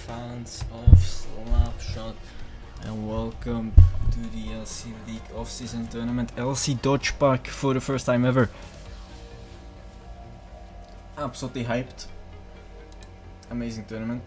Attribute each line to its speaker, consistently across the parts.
Speaker 1: fans of Slapshot, and welcome to the LCL League off-season tournament, LC DodgePuck, for the first time ever. Absolutely hyped. Amazing tournament.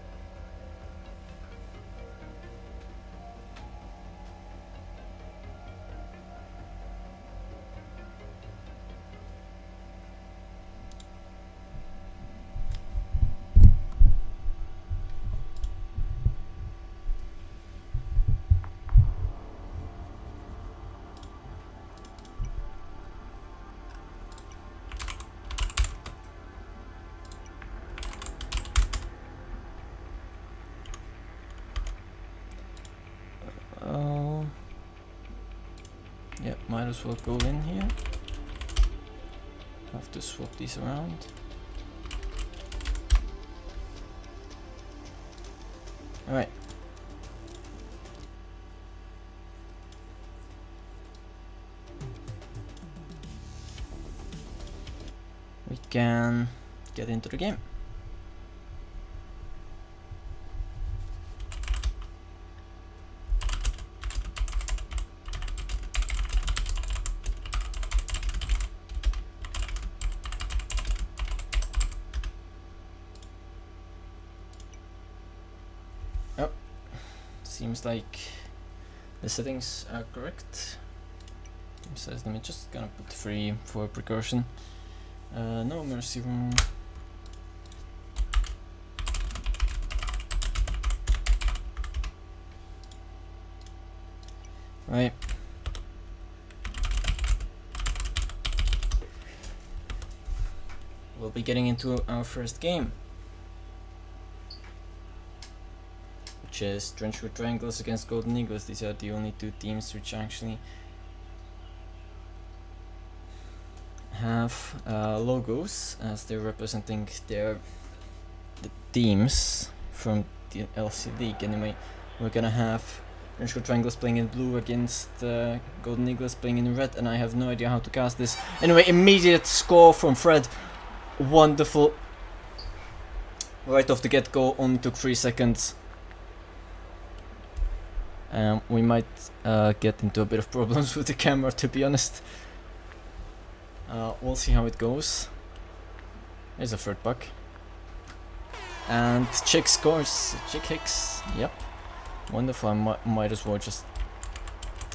Speaker 1: Yeah, might as well go in here. Have to swap these around. Alright. We can get into the game. Seems like the settings are correct. It says, let me just gonna put 3 for precaution. No mercy room. Right. We'll be getting into our first game, which is Trenchwood Triangles against Golden Eagles. These are the only 2 teams which actually have logos, as they're representing the teams from the LC League. Anyway, we're gonna have Trenchwood Triangles playing in blue against Golden Eagles playing in red, and I have no idea how to cast this. Anyway, immediate score from Fred. Wonderful. Right off the get-go, only took 3 seconds. We might get into a bit of problems with the camera, to be honest. We'll see how it goes. There's a third puck. And Chick scores. Chick Hicks. Yep. Wonderful. I might as well just,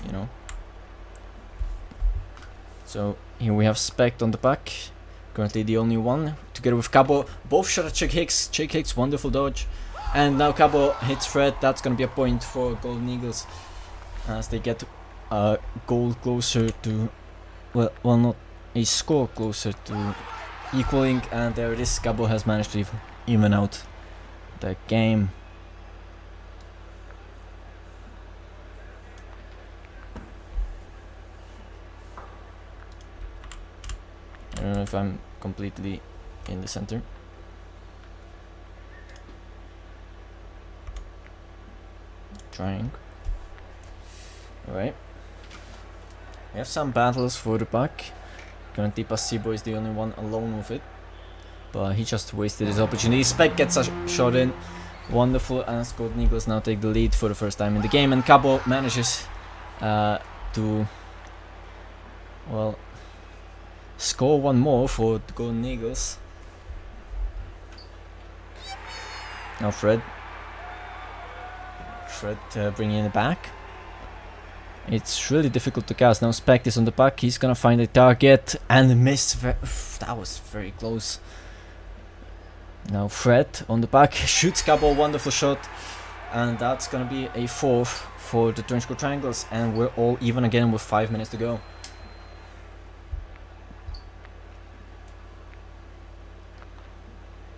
Speaker 1: you know. So here we have Spect on the puck. Currently the only one. Together with Cabo. Both shot at Chick Hicks. Chick Hicks, wonderful dodge. And now Cabo hits Fred. That's going to be a point for Golden Eagles, as they get a goal closer to, well, not a score closer to equaling. And there it is. Cabo has managed to even out the game. I don't know if I'm completely in the center. Trying. Alright. We have some battles for the puck. Currently Pasibo is the only one alone with it, but he just wasted his opportunity. Spec gets a shot in. Wonderful, as Golden Eagles now take the lead for the first time in the game, and Cabo manages to, well, score one more for the Golden Eagles. Now Fred bringing it back. It's really difficult to cast. Now Spect is on the puck. He's gonna find a target and miss. That was very close. Now Fred on the puck shoots Cabo. Wonderful shot, and that's gonna be a 4th for the Trenchwood Triangles, and we're all even again with 5 minutes to go.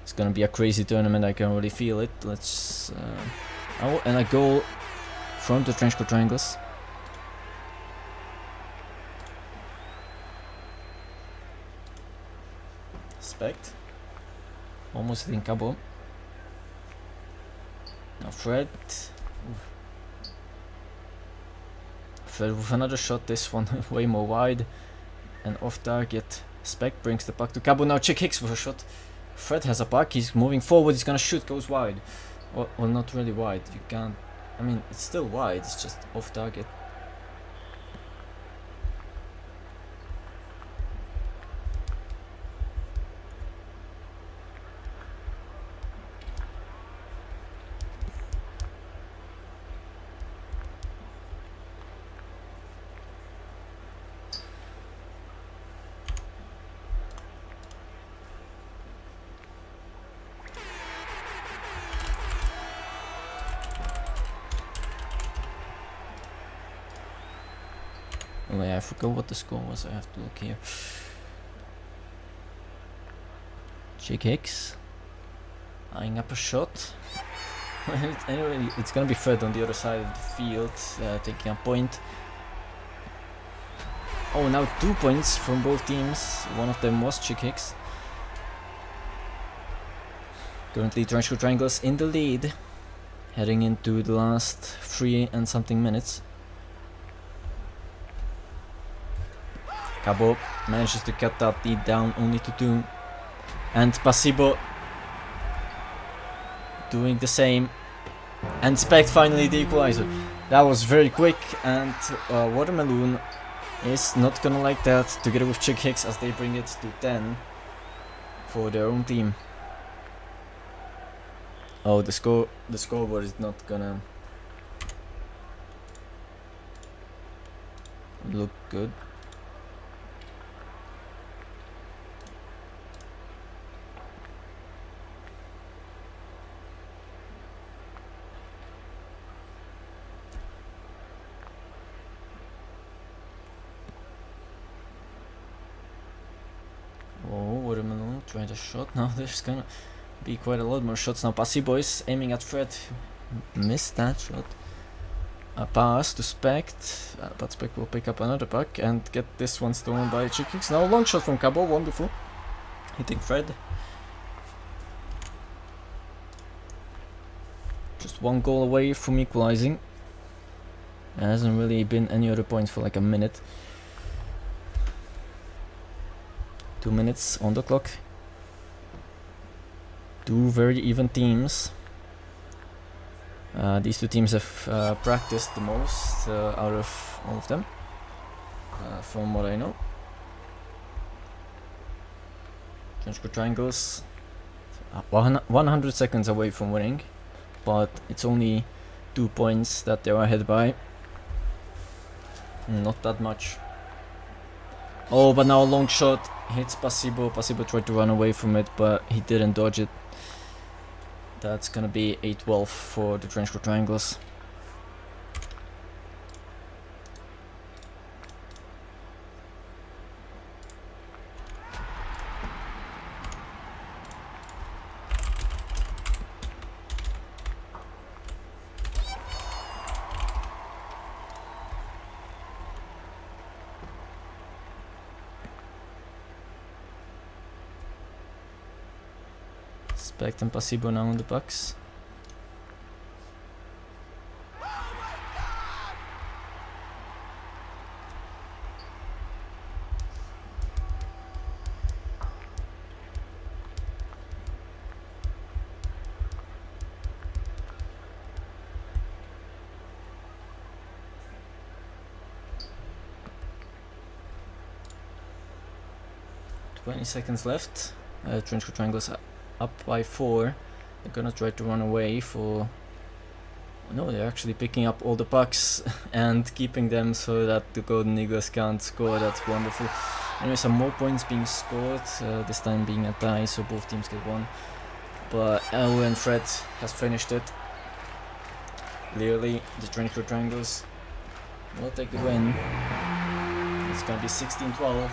Speaker 1: It's gonna be a crazy tournament. I can already feel it. Let's. Oh, and a goal from the Trenchwood Triangles. Spect. Almost hitting Cabo. Now Fred. Fred with another shot, this one way more wide and off target. Spect brings the puck to Cabo. Now Chick Hicks with a shot. Fred has a puck, he's moving forward, he's gonna shoot, goes wide. Well, not really wide. You can't. I mean, it's still wide. It's just off target. Oh yeah, I forgot what the score was. I have to look here. Jake Hicks eyeing up a shot. Anyway, it's gonna be Fred on the other side of the field, taking a point. Oh, now 2 points from both teams. One of them was Chick Hicks. Currently, Trenchcoat Triangles in the lead, heading into the last 3 and something minutes. Cabo manages to cut that lead down only to 2. And Pasibo doing the same. And Spect finally the equalizer. That was very quick, and Watermelon is not gonna like that, together with Chick Hicks, as they bring it to 10 for their own team. Oh, the scoreboard is not gonna look good. Oh, Watermelon tried a shot. Now there's gonna be quite a lot more shots now. Passy Boys aiming at Fred. Missed that shot. A pass to Spect, but Spect will pick up another puck and get this one stolen by Chick Hicks. Now a long shot from Cabo, wonderful. Hitting Fred. Just 1 goal away from equalizing. There hasn't really been any other points for like a minute. 2 minutes on the clock. 2 very even teams. These 2 teams have practiced the most out of all of them, from what I know. Trenchcoat Triangles 100 seconds away from winning, but it's only 2 points that they are ahead by. Not that much. Oh, but now a long shot hits Pasibo. Pasibo tried to run away from it, but he didn't dodge it. That's gonna be 8-12 for the Trenchcoat Triangles. Spect and Pasibo now on the pucks. Seconds left. Trenchcoat Triangles up by 4. They're gonna try to run away for... No, they're actually picking up all the pucks and keeping them so that the Golden Eagles can't score. That's wonderful. Anyway, some more points being scored, this time being a tie, so both teams get 1. But Elway and Fred has finished it. Clearly, the Trenchcoat Triangles will take the win. It's gonna be 16-12.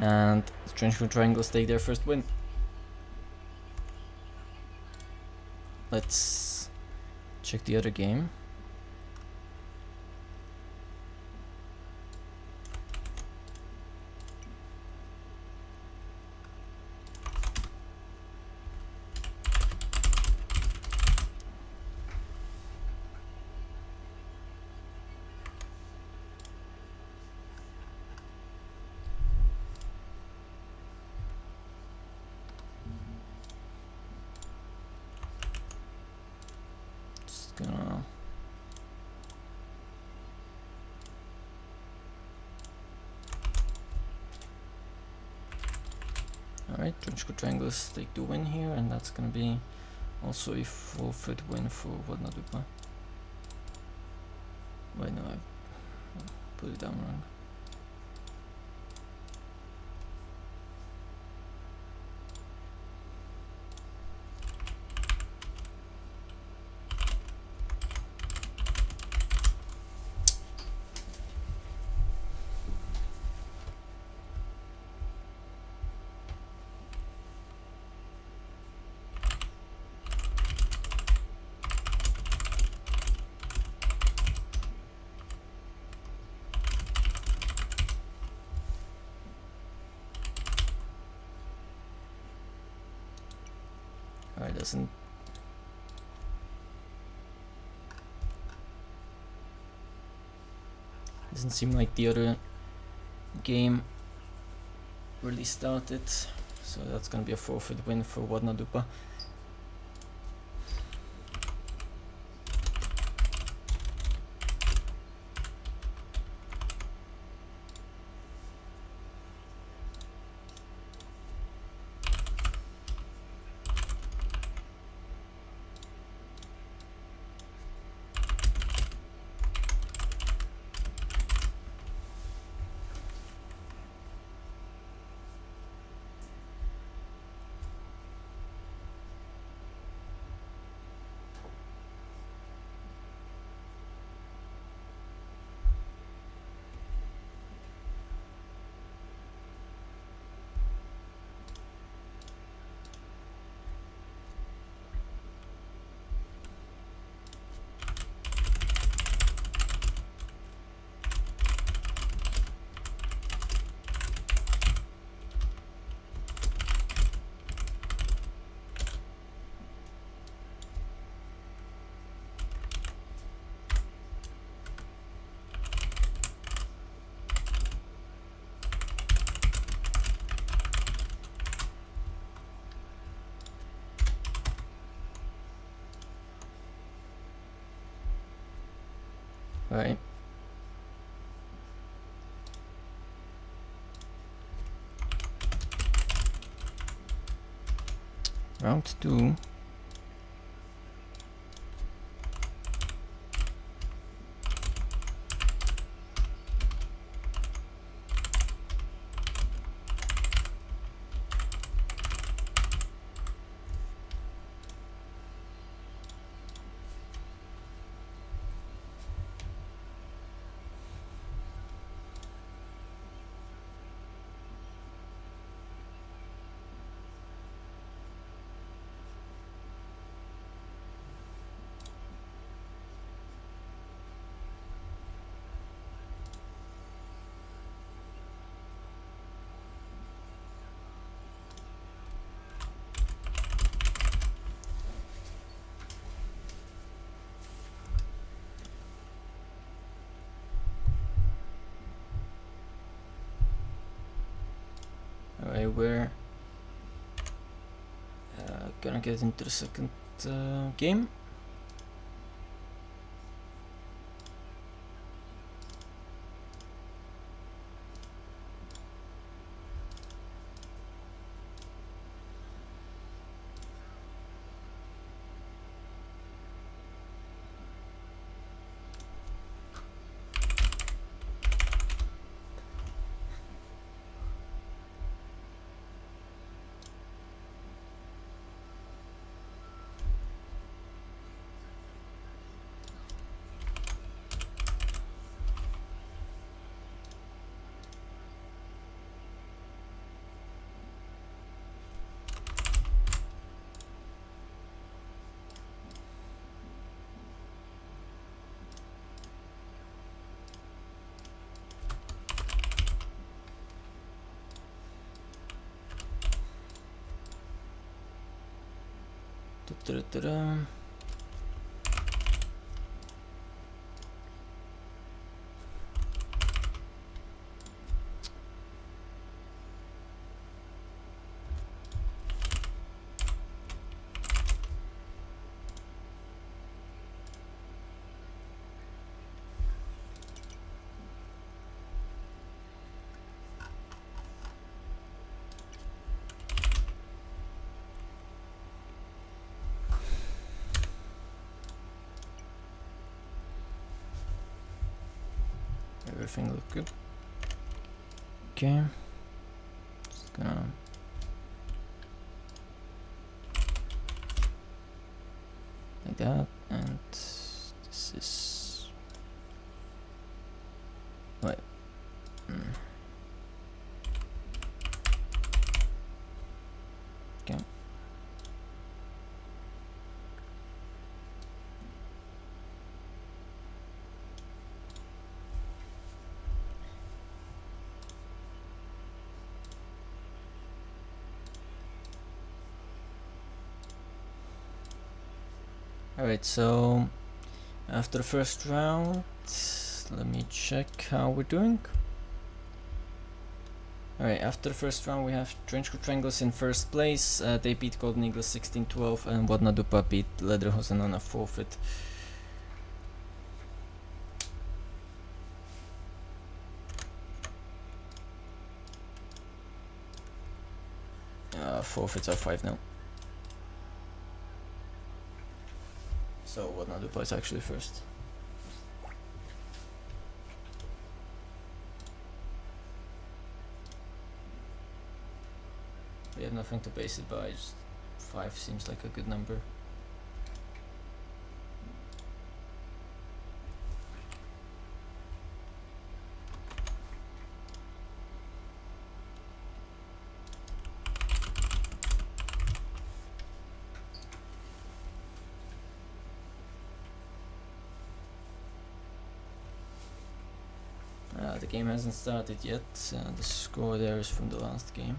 Speaker 1: And the Trenchcoat Triangles take their first win. Let's check the other game. gonna... Alright, Trenchcoat Triangles take the win here, and that's gonna be also a forfeit win for Wadnadupa. Wait, no, I put it down wrong. Alright, doesn't seem like the other game really started, so that's gonna be a forfeit win for Wadnadupa. Right. Round 2. Alright, we're gonna get into the second game. Ta-da-da-da. everything looked good. Okay. Just gonna like that, and this is wait. Okay. Alright, so after the first round, let me check how we're doing. Alright, after the first round we have Trenchcoat Triangles in first place. They beat Golden Eagles 16-12, and Wadna Dupa beat Lederhosen on a forfeit. Forfeits are 5-0. So Wadna Dupa is actually first. We have nothing to base it by, just 5 seems like a good number. The game hasn't started yet, the score there is from the last game.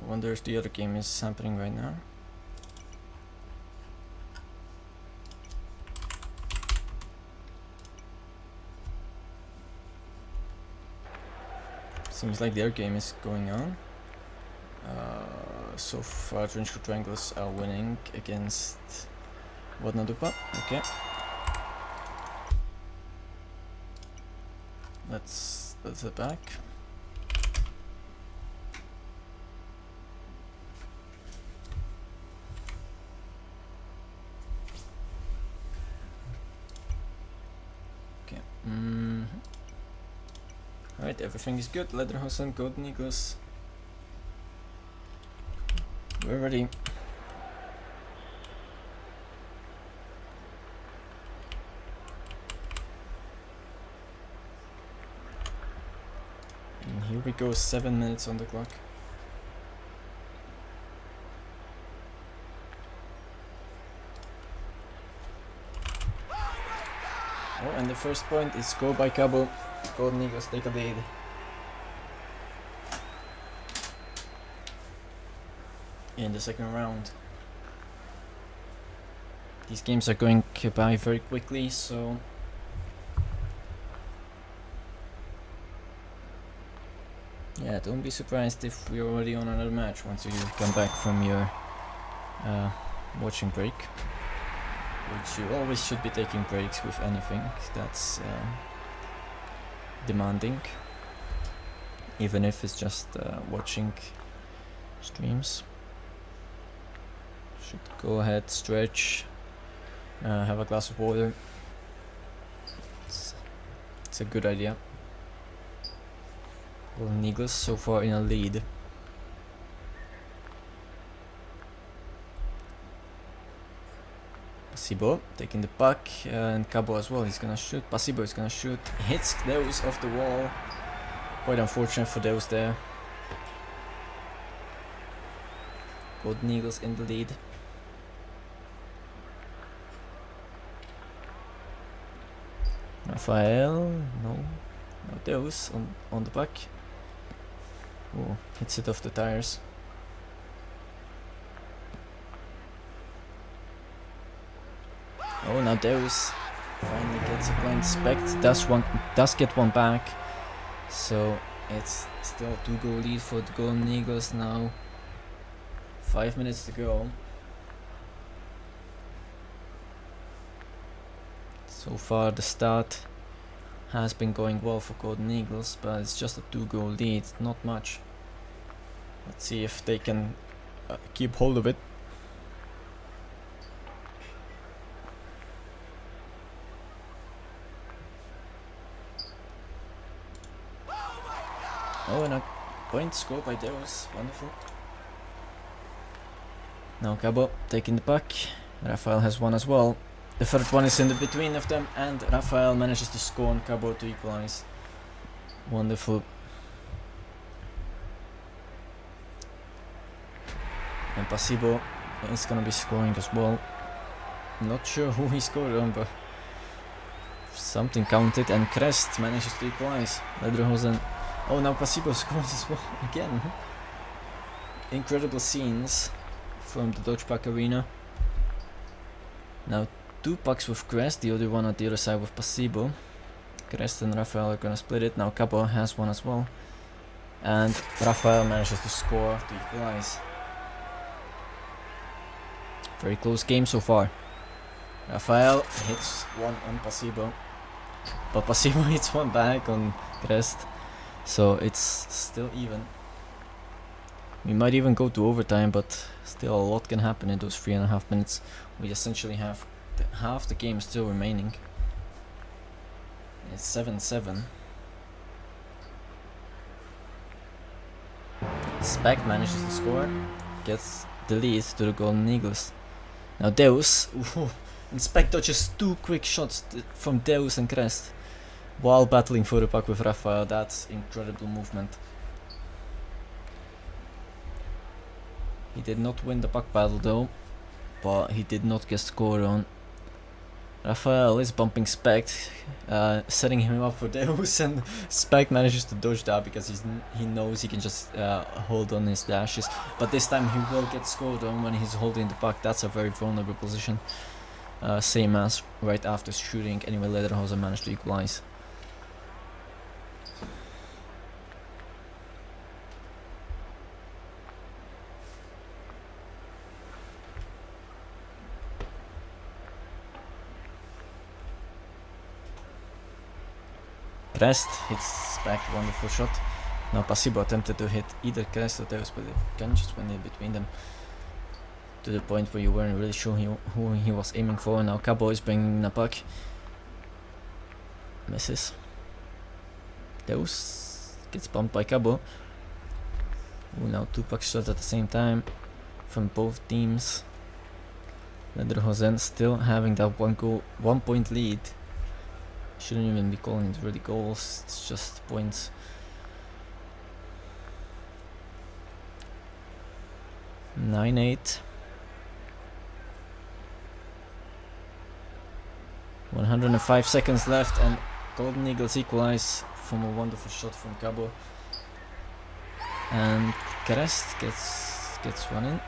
Speaker 1: I wonder if the other game is happening right now. Seems like their game is going on. So far, Trenchcoat Triangles are winning against Wadna Dupa. Okay. Let's head back. Okay. Alright, everything is good. Lederhosen, Golden Eagles. We're ready. And here we go, 7 minutes on the clock. Oh, and the first point is scored by Cabo. Golden Eagles take a lead. In the second round. These games are going by very quickly, so yeah, don't be surprised if we're already on another match once you come back from your watching break, which you always should be taking breaks with anything that's demanding, even if it's just watching streams. Should go ahead, stretch, have a glass of water. It's a good idea. Golden Eagles so far in a lead. Pasibo taking the puck, and Cabo as well. He's gonna shoot. Pasibo is gonna shoot. Hits those off the wall. Quite unfortunate for those there. Golden Eagles in the lead. Rafael, no those on the puck. Oh, hits it off the tires. Oh, now Deus finally gets a point. Spect does get one back, so it's still a 2-goal lead for the Golden Eagles now. 5 minutes to go. So far the start has been going well for Golden Eagles, but it's just a 2-goal lead, not much. Let's see if they can keep hold of it. Oh, and a point score by Deus, wonderful. Now Cabo taking the puck. Rafael has one as well. The third one is in the between of them, and Rafael manages to score on Cabo to equalize. Wonderful. And Pasibo is gonna be scoring as well. Not sure who he scored on, but something counted, and Crest manages to equalize. Lederhosen. Oh, now Pasibo scores as well again. Incredible scenes from the DodgePuck Arena. Now 2 pucks with Crest, the other one at the other side with Pasibo. Crest and Rafael are gonna split it. Now Cabo has one as well. And Rafael manages to score to equalize. Very close game so far. Rafael hits one on Pasibo, but Pasibo hits one back on Crest, so it's still even. We might even go to overtime, but still a lot can happen in those 3.5 minutes. We essentially have half the game still remaining. It's 7-7. Speck manages to score, gets the lead to the Golden Eagles. Now Deus, and Speck dodges 2 quick shots from Deus and Crest while battling for the puck with Rafael. That's incredible movement. He did not win the puck battle though, but he did not get scored on. Rafael is bumping Speck, setting him up for Deus, and Speck manages to dodge that because he knows he can just hold on his dashes. But this time he will get scored on when he's holding the puck. That's a very vulnerable position. Same as right after shooting. Anyway, Lederhosen managed to equalize. Crest hits Speck, wonderful shot. Now Pasibo attempted to hit either Crest or Deus, but the gun just went in between them to the point where you weren't really sure who he was aiming for. Now Cabo is bringing the puck. Misses. Deus gets bumped by Cabo. Ooh, now 2 puck shots at the same time from both teams. Lederhosen still having that 1 point lead. Shouldn't even be calling it really goals, it's just points. (9-8). 105 seconds left, and Golden Eagles equalize from a wonderful shot from Cabo. And Crest gets one in.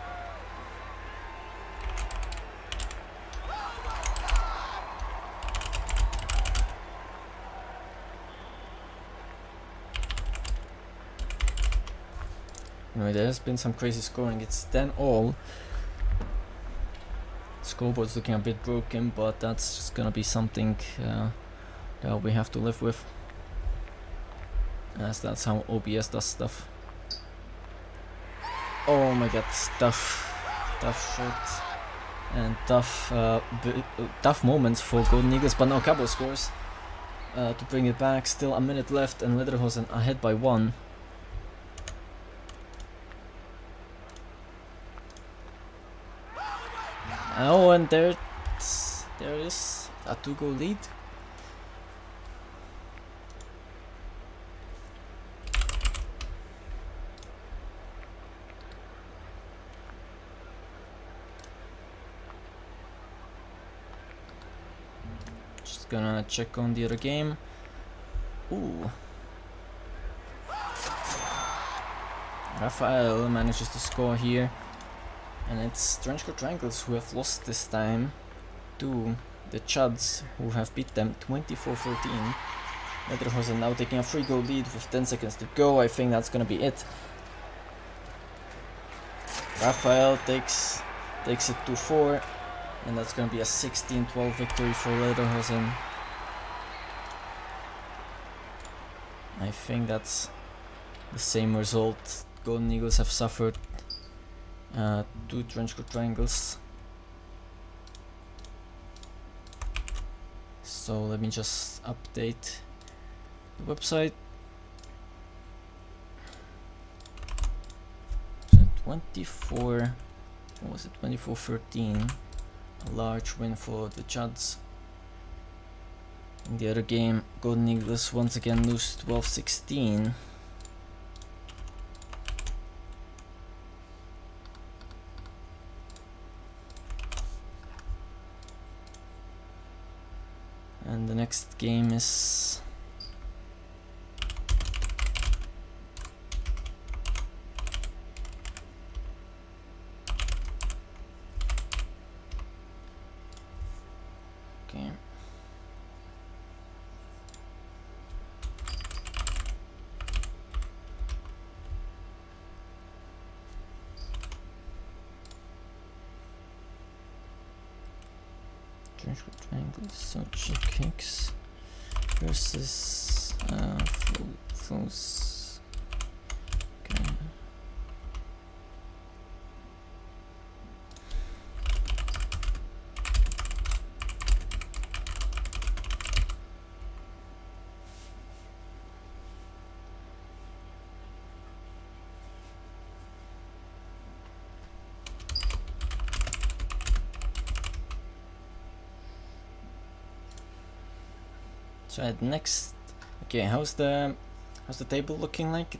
Speaker 1: Anyway, there has been some crazy scoring. It's 10-all. Scoreboard's looking a bit broken, but that's just gonna be something that we have to live with, as that's how OBS does stuff. Oh my god, tough shot and tough moments for Golden Eagles, but now Cabo scores to bring it back. Still a minute left, and Lederhosen ahead by 1. Oh, and there is a 2-goal lead. Just gonna check on the other game. Ooh. Rafael manages to score here. And it's Trenchcoat Triangles who have lost this time to the Chuds, who have beat them 24-14. Lederhosen now taking a 3-goal lead with 10 seconds to go. I think that's gonna be it. Rafael takes it to 4, and that's gonna be a 16-12 victory for Lederhosen. think that's the same result. Golden Eagles have suffered 2 trenchcoat triangles. So let me just update the website. So 24, what was it, 24-13, a large win for the Chuds. In the other game, Golden Eagles once again lose 12-16. And the next game is okay. Trenchcoat triangles, so chip kicks versus flows. Okay. So at next, okay, how's the table looking like?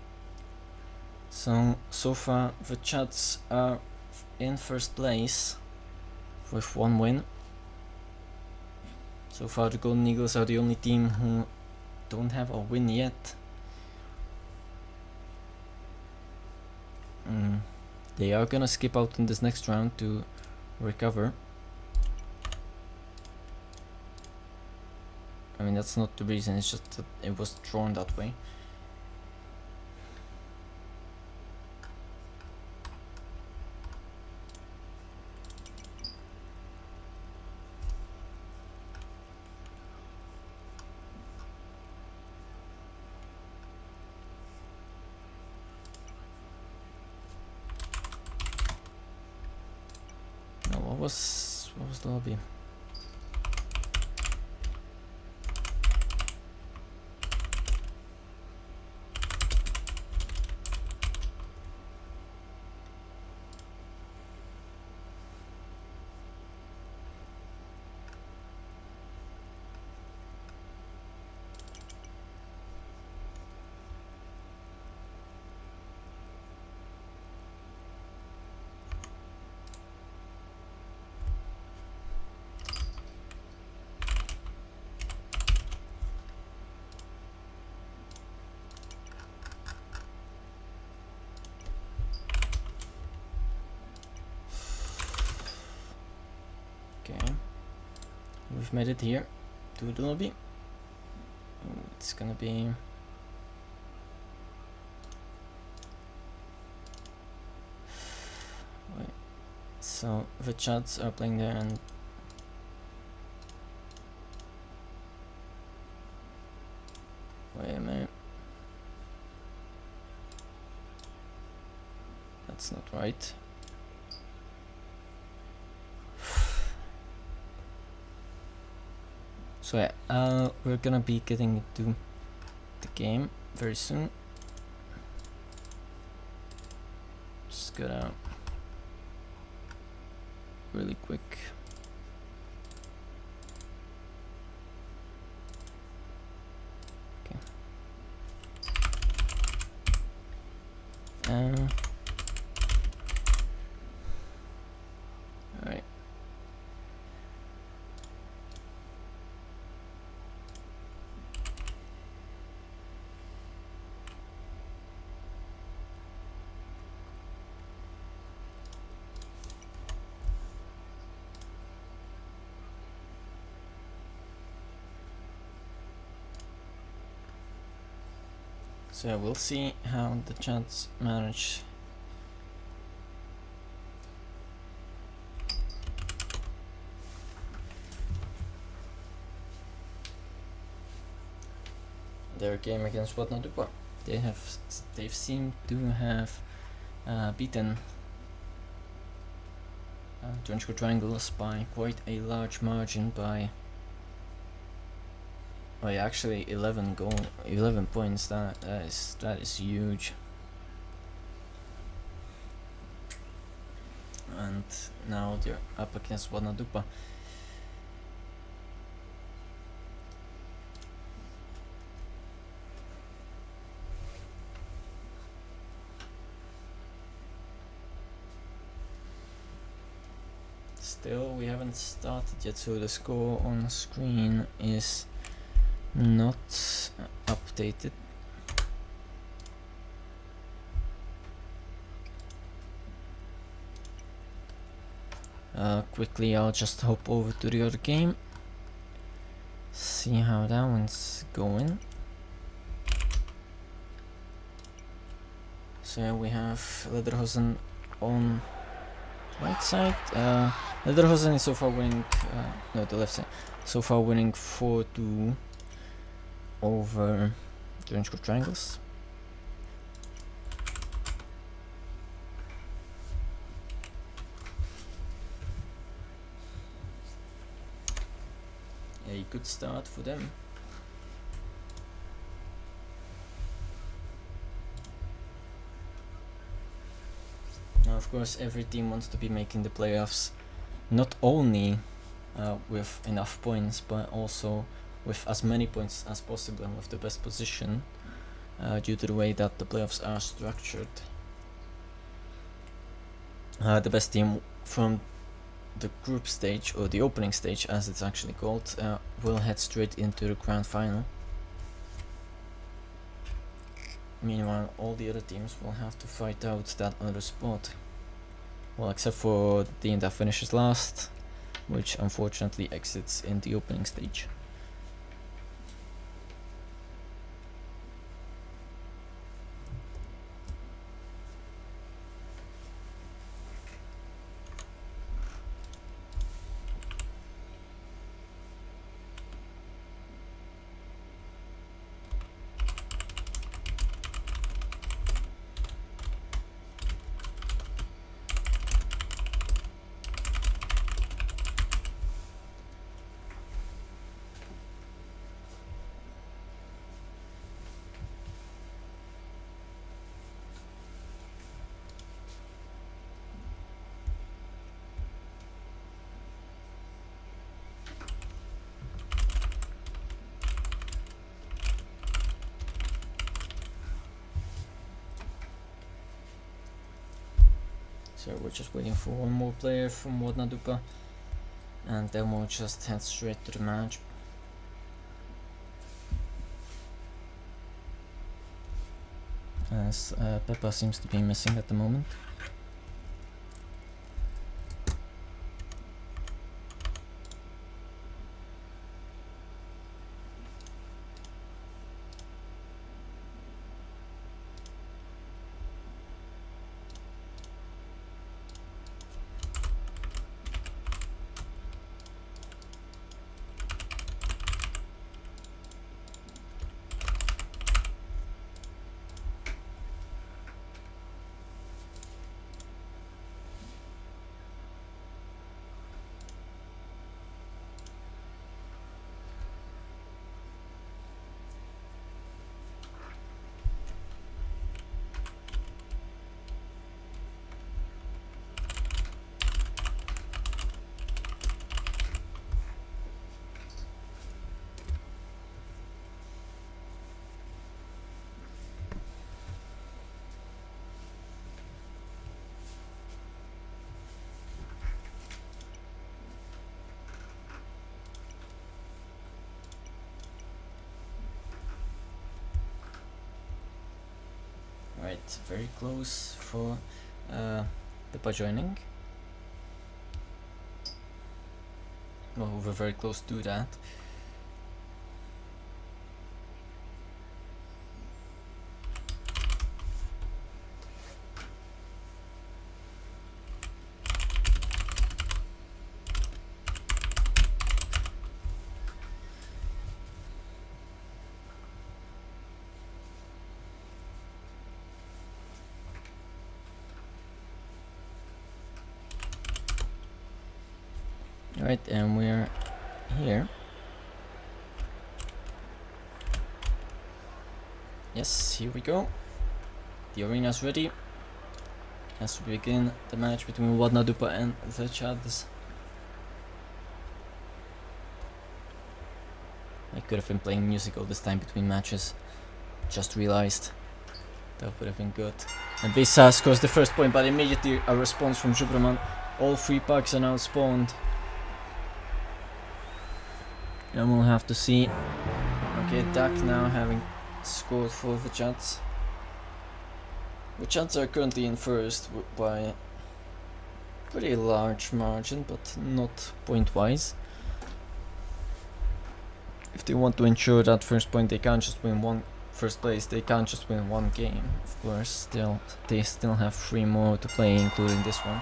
Speaker 1: So far the Chuds are in first place with 1 win. So far the Golden Eagles are the only team who don't have a win yet. They are gonna skip out in this next round to recover. I mean, that's not the reason, it's just that it was drawn that way. Now, what was the lobby? Okay, we've made it here to the lobby. It's gonna be wait. So the Chuds are playing there, and wait a minute, that's not right. So yeah, we're gonna be getting into the game very soon. Just gotta really quick. Okay. Alright. So yeah, we'll see how the Chuds manage. their game against Watnadupa. They've seemed to have beaten Drenchko Triangles by quite a large margin, by actually 11 points. That is huge. And now they're up against Watnadupa. Still, we haven't started yet, so the score on screen is not updated. Quickly, I'll just hop over to the other game, see how that one's going. So yeah, we have Lederhosen on right side. Lederhosen is so far winning, no, the left side, so far winning 4-2 over Drenchko Triangles. A good start for them. Now, of course, every team wants to be making the playoffs, not only with enough points, but also with as many points as possible and with the best position, due to the way that the playoffs are structured. The best team from the group stage, or the opening stage as it's actually called, will head straight into the grand final. Meanwhile, all the other teams will have to fight out that other spot. Well, except for the team that finishes last, which unfortunately exits in the opening stage. So we're just waiting for one more player from Watnadupa, and then we'll just head straight to the match. As Peppa seems to be missing at the moment. Right, very close for Peppa joining. Well, we're very close to that. Alright, and we're here. Yes, here we go. The arena's ready as we begin the match between Wadnadupa and the Chads. I could have been playing music all this time between matches. Just realized. That would have been good. And Visa scores the first point, but immediately a response from Jubraman. All 3 pucks are now spawned. And we'll have to see. Okay, Duck now having scored for the Chads. The Chads are currently in first by a pretty large margin, but not point-wise. If they want to ensure that first point, they can't just win first place. They can't just win 1 game. Of course, they still have 3 more to play, including this one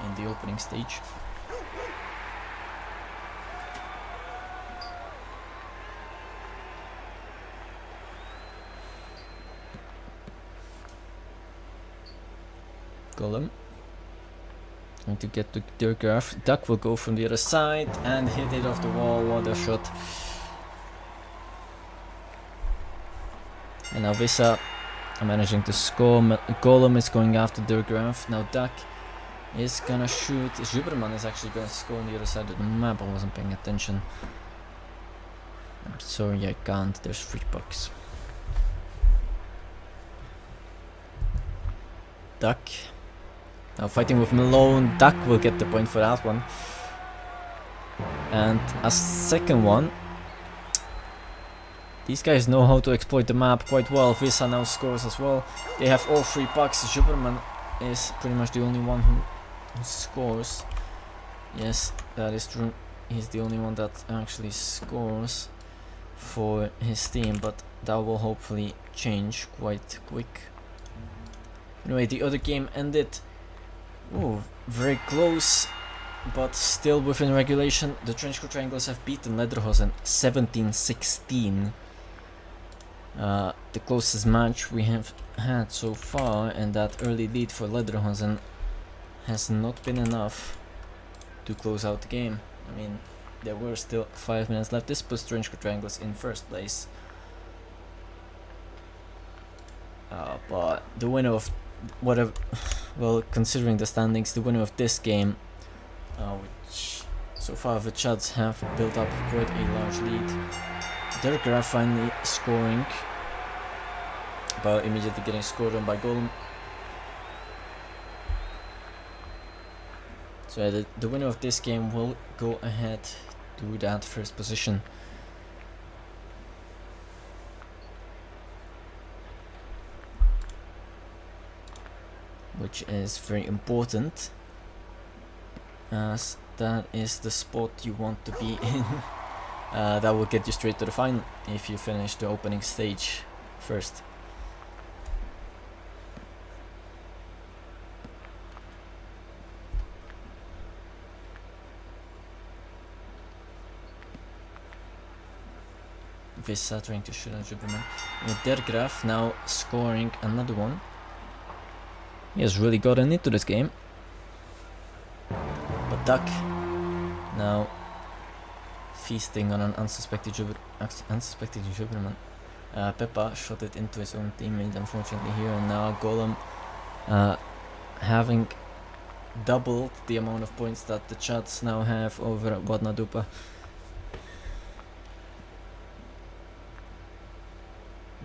Speaker 1: in the opening stage. Golem trying to get to Dirgraf. Duck will go from the other side and hit it off the wall. What a shot. And now Visa are managing to score. Golem is going after Dirgraf. Now Duck is gonna shoot. Juberman is actually gonna score on the other side of the map. I wasn't paying attention. I'm sorry, I can't. There's 3 pucks. Duck now fighting with Malone. Duck will get the point for that one. And a second one. These guys know how to exploit the map quite well. Visa now scores as well. They have all 3 pucks. Juberman is pretty much the only one who scores. Yes, that is true. He's the only one that actually scores for his team, but that will hopefully change quite quick. Anyway, the other game ended very close, but still within regulation. The Trenchcoat Triangles have beaten Lederhosen 17-16. The closest match we have had so far, and that early lead for Lederhosen has not been enough to close out the game. I mean, there were still 5 minutes left. This puts Trenchcoat Triangles in first place. But the winner of whatever, well, considering the standings, the winner of this game, which so far the Chads have built up quite a large lead. Dirgraf finally scoring, but immediately getting scored on by Golem. So the winner of this game will go ahead to that first position. Which is very important, as that is the spot you want to be in. That will get you straight to the final if you finish the opening stage first. Visa trying to shoot at Juberman. Dirgraf now scoring another one. He has really gotten into this game. But Duck now feasting on an unsuspected Juberman. Peppa shot it into his own teammate, unfortunately, here, and now Golem having doubled the amount of points that the Chads now have over Wadnadupa.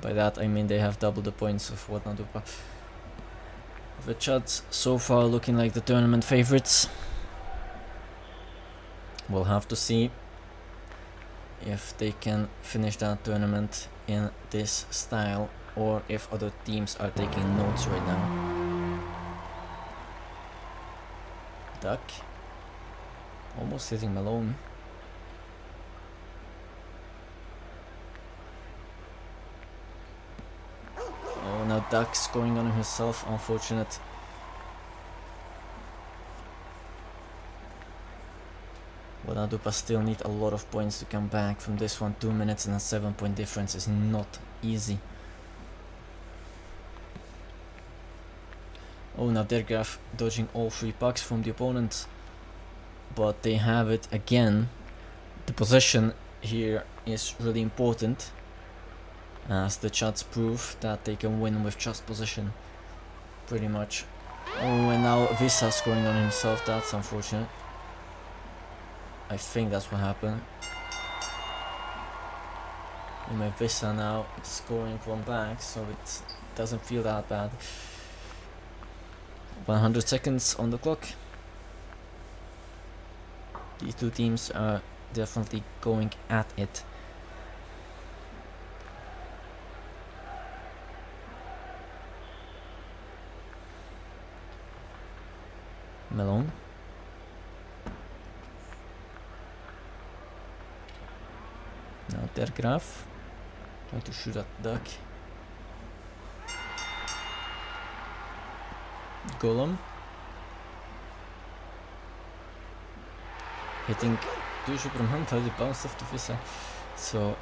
Speaker 1: By that I mean they have doubled the points of Wadnadupa. The Chads so far looking like the tournament favorites. We'll have to see if they can finish that tournament in this style, or if other teams are taking notes right now. Duck almost hitting Malone. Oh, now Duck scoring on himself, unfortunate. Wadnadupa still need a lot of points to come back from this one. 2 minutes and a 7-point difference is not easy. Oh, now Dirgraf dodging all 3 pucks from the opponent. but they have it again. The possession here is really important, as the Chads prove that they can win with just possession, pretty much. Oh, and now Visa scoring on himself. That's unfortunate. I think that's what happened. And Visa now scoring one back, so it doesn't feel that bad. 100 seconds on the clock. These two teams are definitely going at it. Melon. Now Der Graaf. Trying to shoot at duck. Golem. Hitting two Superman, but it bounced off the Visa. So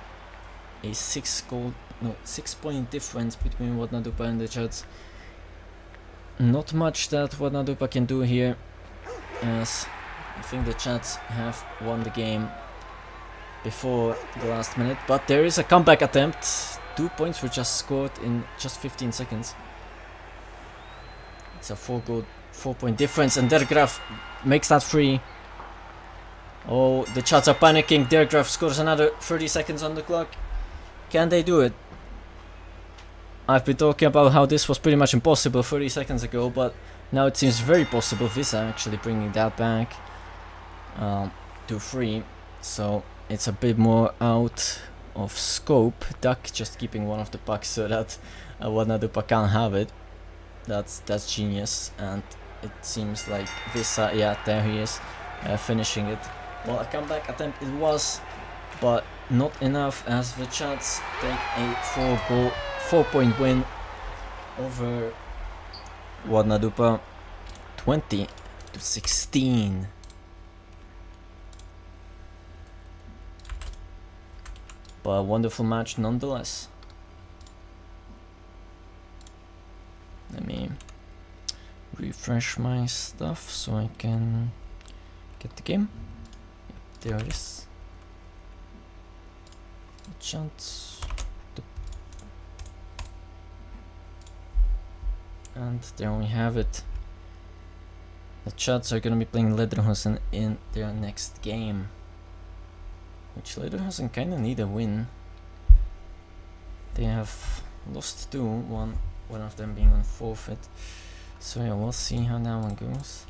Speaker 1: a 6-point difference between Wadnadupa and the Chads. Not much that Wadnadupa can do here, as I think the Chads have won the game before the last minute, but there is a comeback attempt. 2 points were just scored in just 15 seconds. It's a 4-point difference, and Der Graaf makes that free. Oh, the Chads are panicking. Der Graaf scores another 30 seconds on the clock. Can they do it? I've been talking about how this was pretty much impossible 30 seconds ago, but now it seems very possible. Visa actually bringing that back to 3, so it's a bit more out of scope. Duck just keeping one of the pucks so that Wadnadupa can't have it. That's genius, and it seems like Visa, yeah, there he is, finishing it. Well, a comeback attempt it was, but not enough, as the Chads take a 4-point win over Wadnadupa, 20-16. But a wonderful match nonetheless. Let me refresh my stuff so I can get the game. Yep, there it is. Chance. And there we have it. The Chads are gonna be playing Lederhosen in their next game, which Lederhosen kinda need a win. They have lost 2, one of them being on forfeit. So yeah, we'll see how that one goes.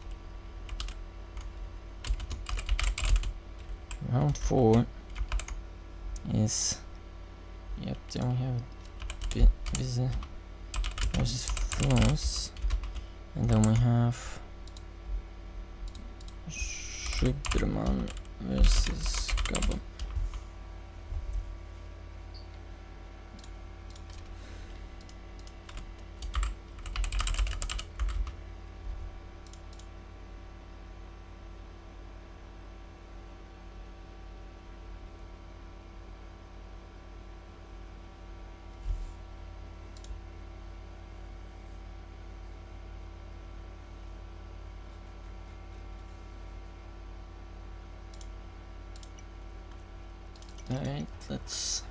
Speaker 1: Round 4 is, yep, there we have it. Visa versus Frost, and then we have Superman versus Gabon. Alright, let's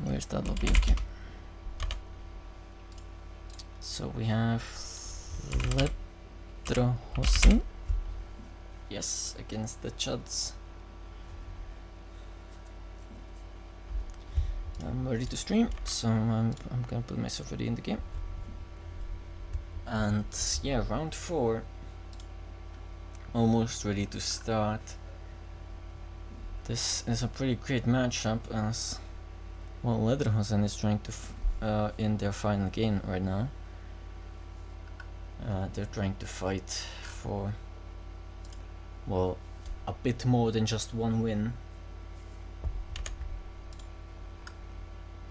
Speaker 1: where's that lobby? Okay. So we have Lederhosen, yes, against the Chads. I'm ready to stream, so I'm gonna put myself ready in the game. And yeah, round 4, almost ready to start. This is a pretty great matchup, as well, Lederhosen is trying to in their final game right now. They're trying to fight for, well, a bit more than just one win.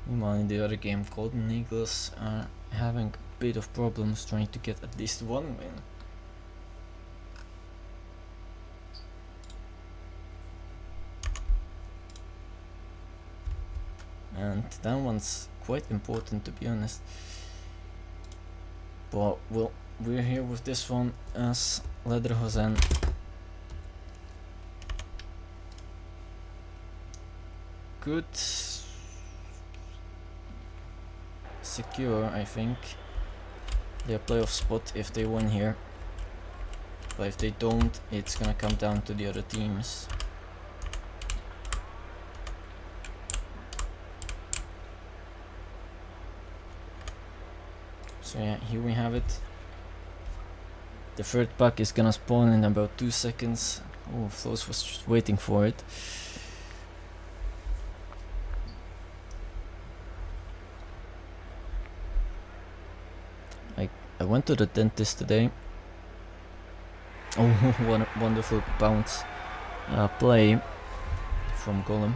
Speaker 1: Meanwhile, in the other game, Golden Eagles are having a bit of problems trying to get at least one win. and that one's quite important, to be honest. But well, we're here with this one as Lederhosen. Good. Secure, I think, their playoff spot if they win here. But if they don't, it's gonna come down to the other teams. So yeah, here we have it. The third pack is gonna spawn in about 2 seconds. Oh, Flows was just waiting for it. I went to the dentist today. Oh, what a wonderful bounce play from Golem.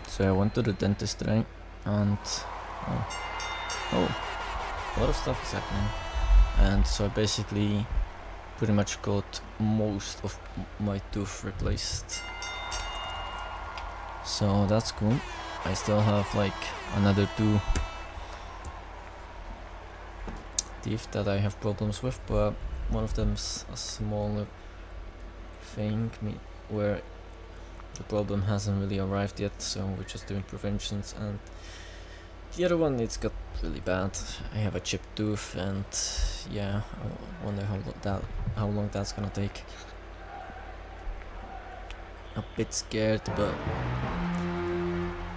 Speaker 1: So I went to the dentist today, and a lot of stuff is happening. And so I basically pretty much got most of my tooth replaced. So that's cool. I still have like another 2 teeth that I have problems with, but one of them's a smaller thing where the problem hasn't really arrived yet, so we're just doing preventions, and the other one, it's got really bad. I have a chipped tooth, and yeah, I wonder how long that's gonna take. A bit scared, but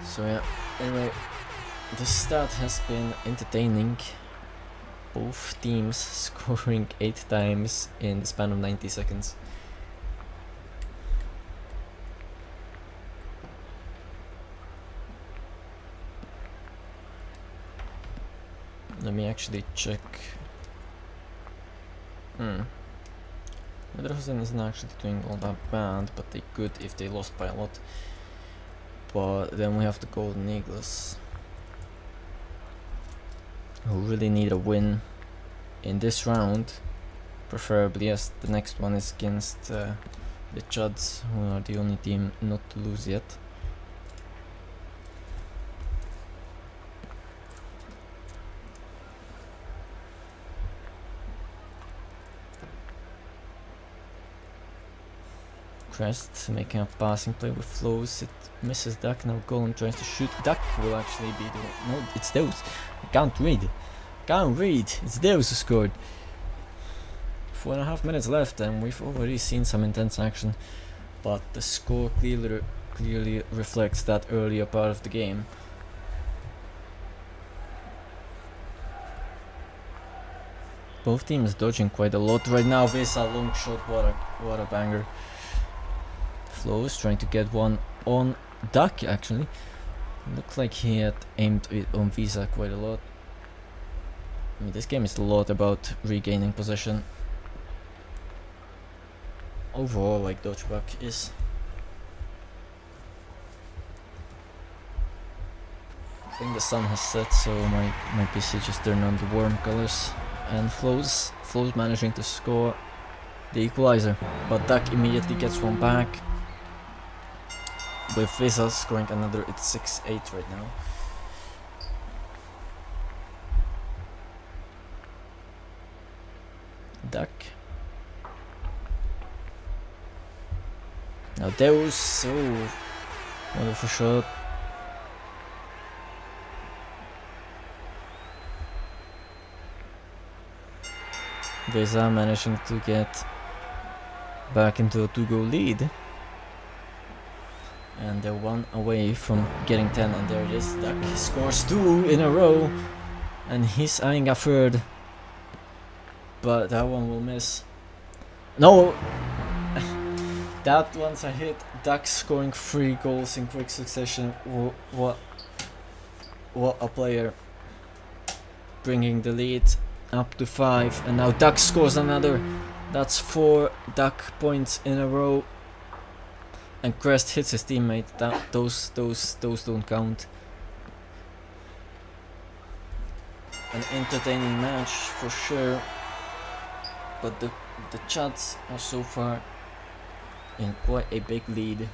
Speaker 1: so yeah. Anyway, the start has been entertaining. Both teams scoring 8 times in the span of 90 seconds. Let me actually check. Lederhosen isn't actually doing all that bad, but they could if they lost by a lot. But then we have the Golden Eagles, who really need a win in this round, preferably, as the next one is against the Chuds, who are the only team not to lose yet. Crest making a passing play with Flows. It misses Duck. Now Golem tries to shoot. Duck will actually be the one. No, it's Deus. I can't read. Can't read. It's Deus who scored. 4.5 minutes left, and we've already seen some intense action. But the score clearly reflects that earlier part of the game. Both teams dodging quite a lot right now. This a long shot. What a banger. Flows trying to get one on Duck, actually. Looks like he had aimed it on Visa quite a lot. I mean, this game is a lot about regaining possession. Overall, like DodgePuck is. I think the sun has set, so my PC just turned on the warm colors. And Flows managing to score the equalizer, but Duck immediately gets one back. With Visa scoring another, it's 6-8 right now. Duck. Now Deus, so wonderful shot. Visa managing to get back into a 2-goal lead. And they're 1 away from getting 10, and there it is. Duck scores 2 in a row, and he's eyeing a third, but that one will miss. No! That one's a hit. Duck scoring 3 goals in quick succession. What a player. Bringing the lead up to 5, and now Duck scores another. That's 4 Duck points in a row. And Crest hits his teammate. Those don't count. An entertaining match for sure. But the Chuds are so far in quite a big lead.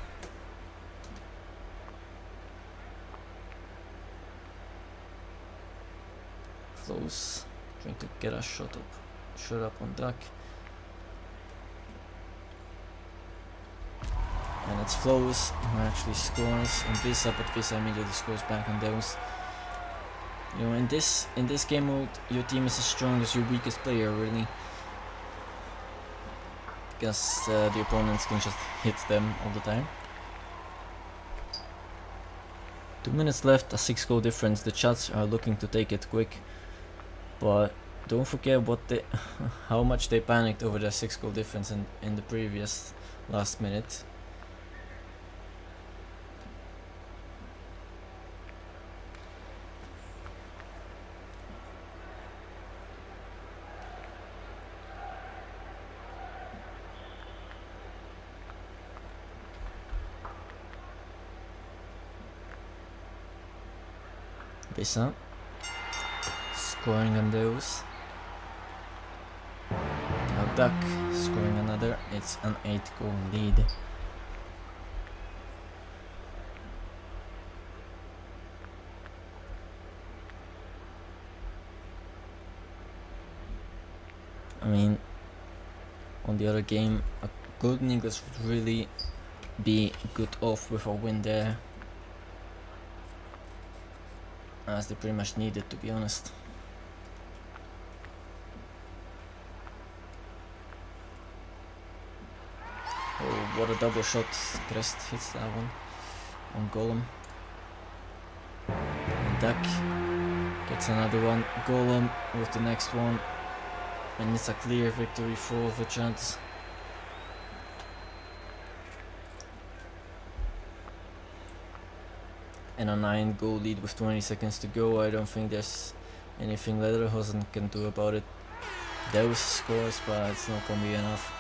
Speaker 1: close, trying to get a shot up on duck. And it's Flows who actually scores on Visa, but Visa immediately scores back on those. You know, in this game mode, your team is as strong as your weakest player, really, because the opponents can just hit them all the time. 2 minutes left, a 6-goal difference. The Chats are looking to take it quick, but don't forget how much they panicked over their 6-goal difference in the previous last minute. Visa scoring on those. Now Duck scoring another. It's an 8-goal lead. I mean, on the other game, a Golden Eagles would really be good off with a win there, as they pretty much need it, to be honest. Oh, what a double shot. Crest hits that one on Golem. And Duck gets another one. Golem with the next one. And it's a clear victory for the Chants. And a 9-goal lead with 20 seconds to go. I don't think there's anything Lederhosen can do about it. Those scores, but it's not gonna be enough.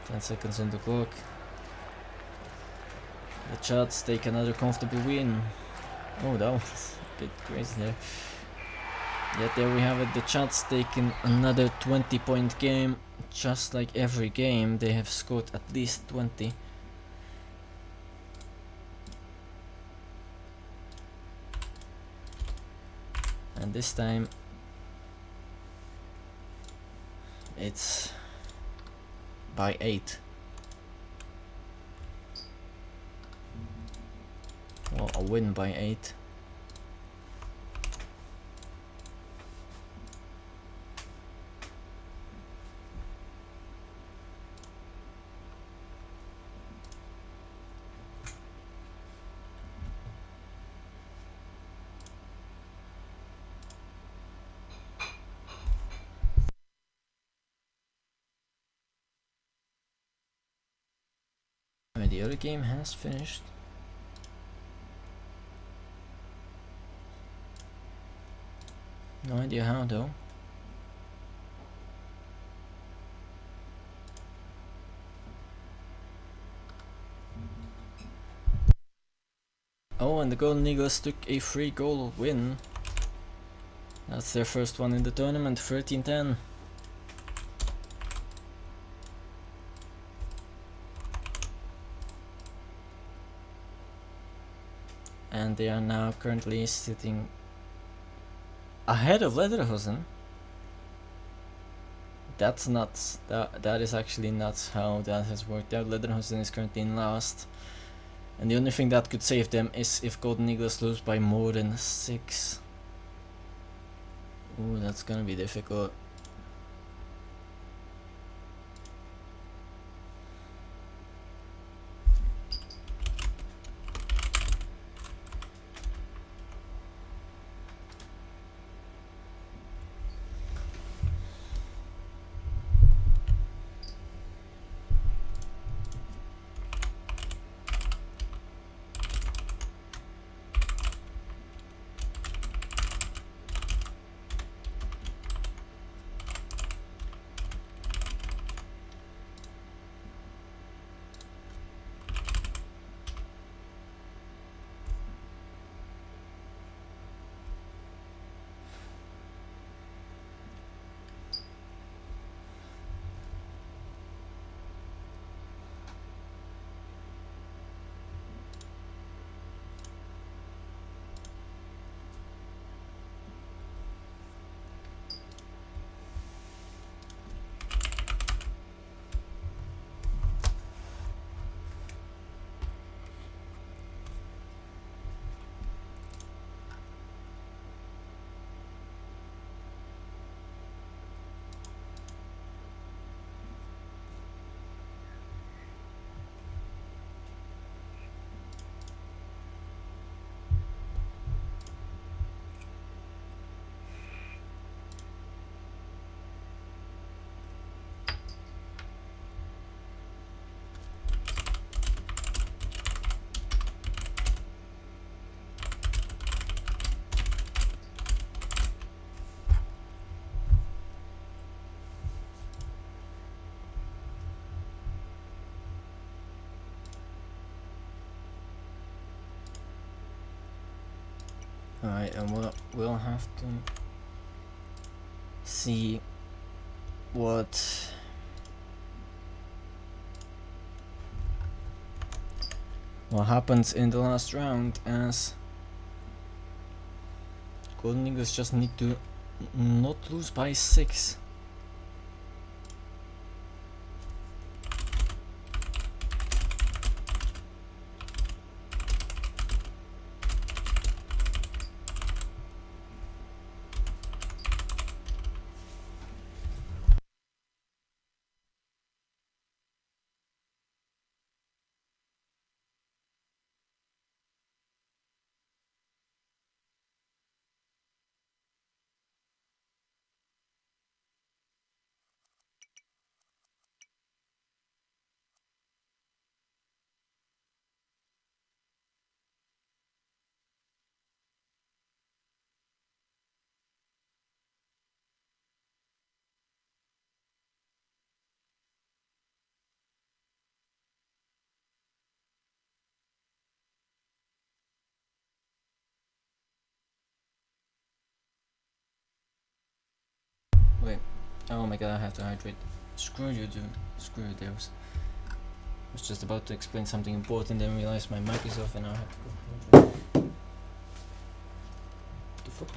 Speaker 1: 10 seconds on the clock. The Chats take another comfortable win. Oh, that was a bit crazy there. Yet there we have it. The Chats taking another 20-point game. Just like every game, they have scored at least 20. And this time it's by 8. Well, a win by 8. The other game has finished. No idea how though. Oh, and the Golden Eagles took a 3-goal win. That's their first one in the tournament, 13-10. And they are now currently sitting ahead of Lederhosen. That's nuts. That is actually nuts how that has worked out. Lederhosen is currently in last. And the only thing that could save them is if Golden Eagles lose by more than 6. Ooh, that's gonna be difficult. Alright, and we'll have to see what happens in the last round, as Golden Eagles just need to not lose by 6. Wait, oh my god, I have to hydrate. Screw you, dude. Screw you, Deus. I was just about to explain something important, then realized my mic is off and now I have to go hydrate. What the fuck?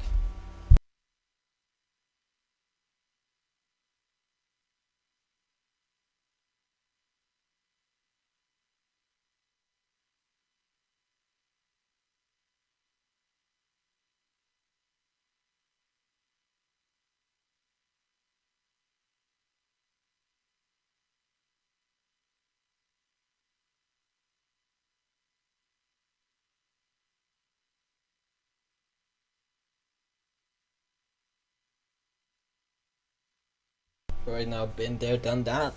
Speaker 1: Right now, been there, done that,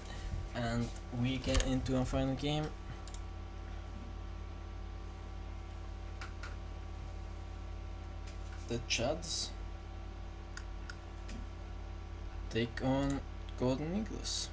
Speaker 1: and we get into our final game. The Chads take on Golden Eagles.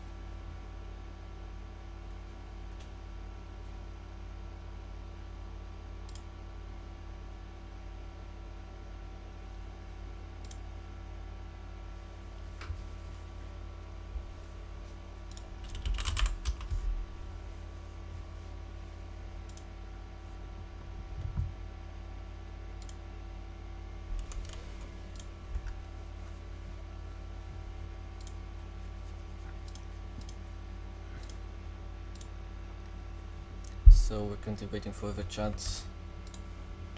Speaker 1: So we're currently waiting for the Chads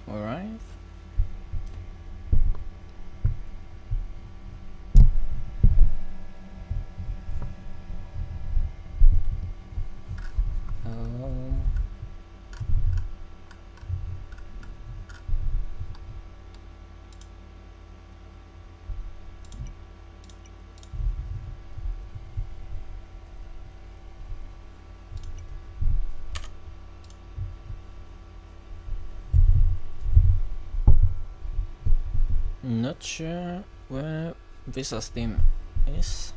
Speaker 1: to arrive. Not sure where Visa's team is.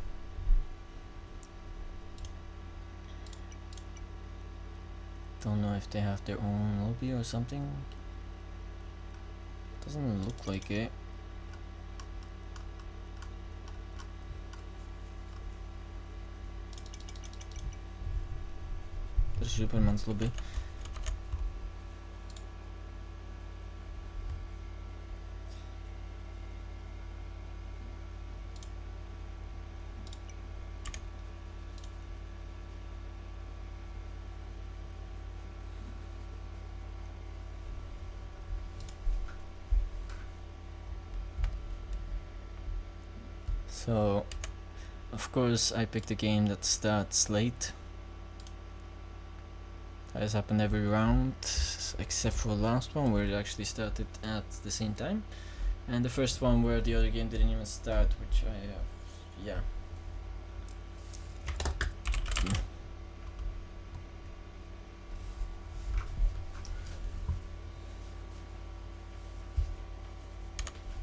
Speaker 1: Don't know if they have their own lobby or something. Doesn't look like it. There's Superman's lobby. So, of course, I picked a game that starts late. That has happened every round, except for the last one where it actually started at the same time. And the first one where the other game didn't even start, which I have, yeah.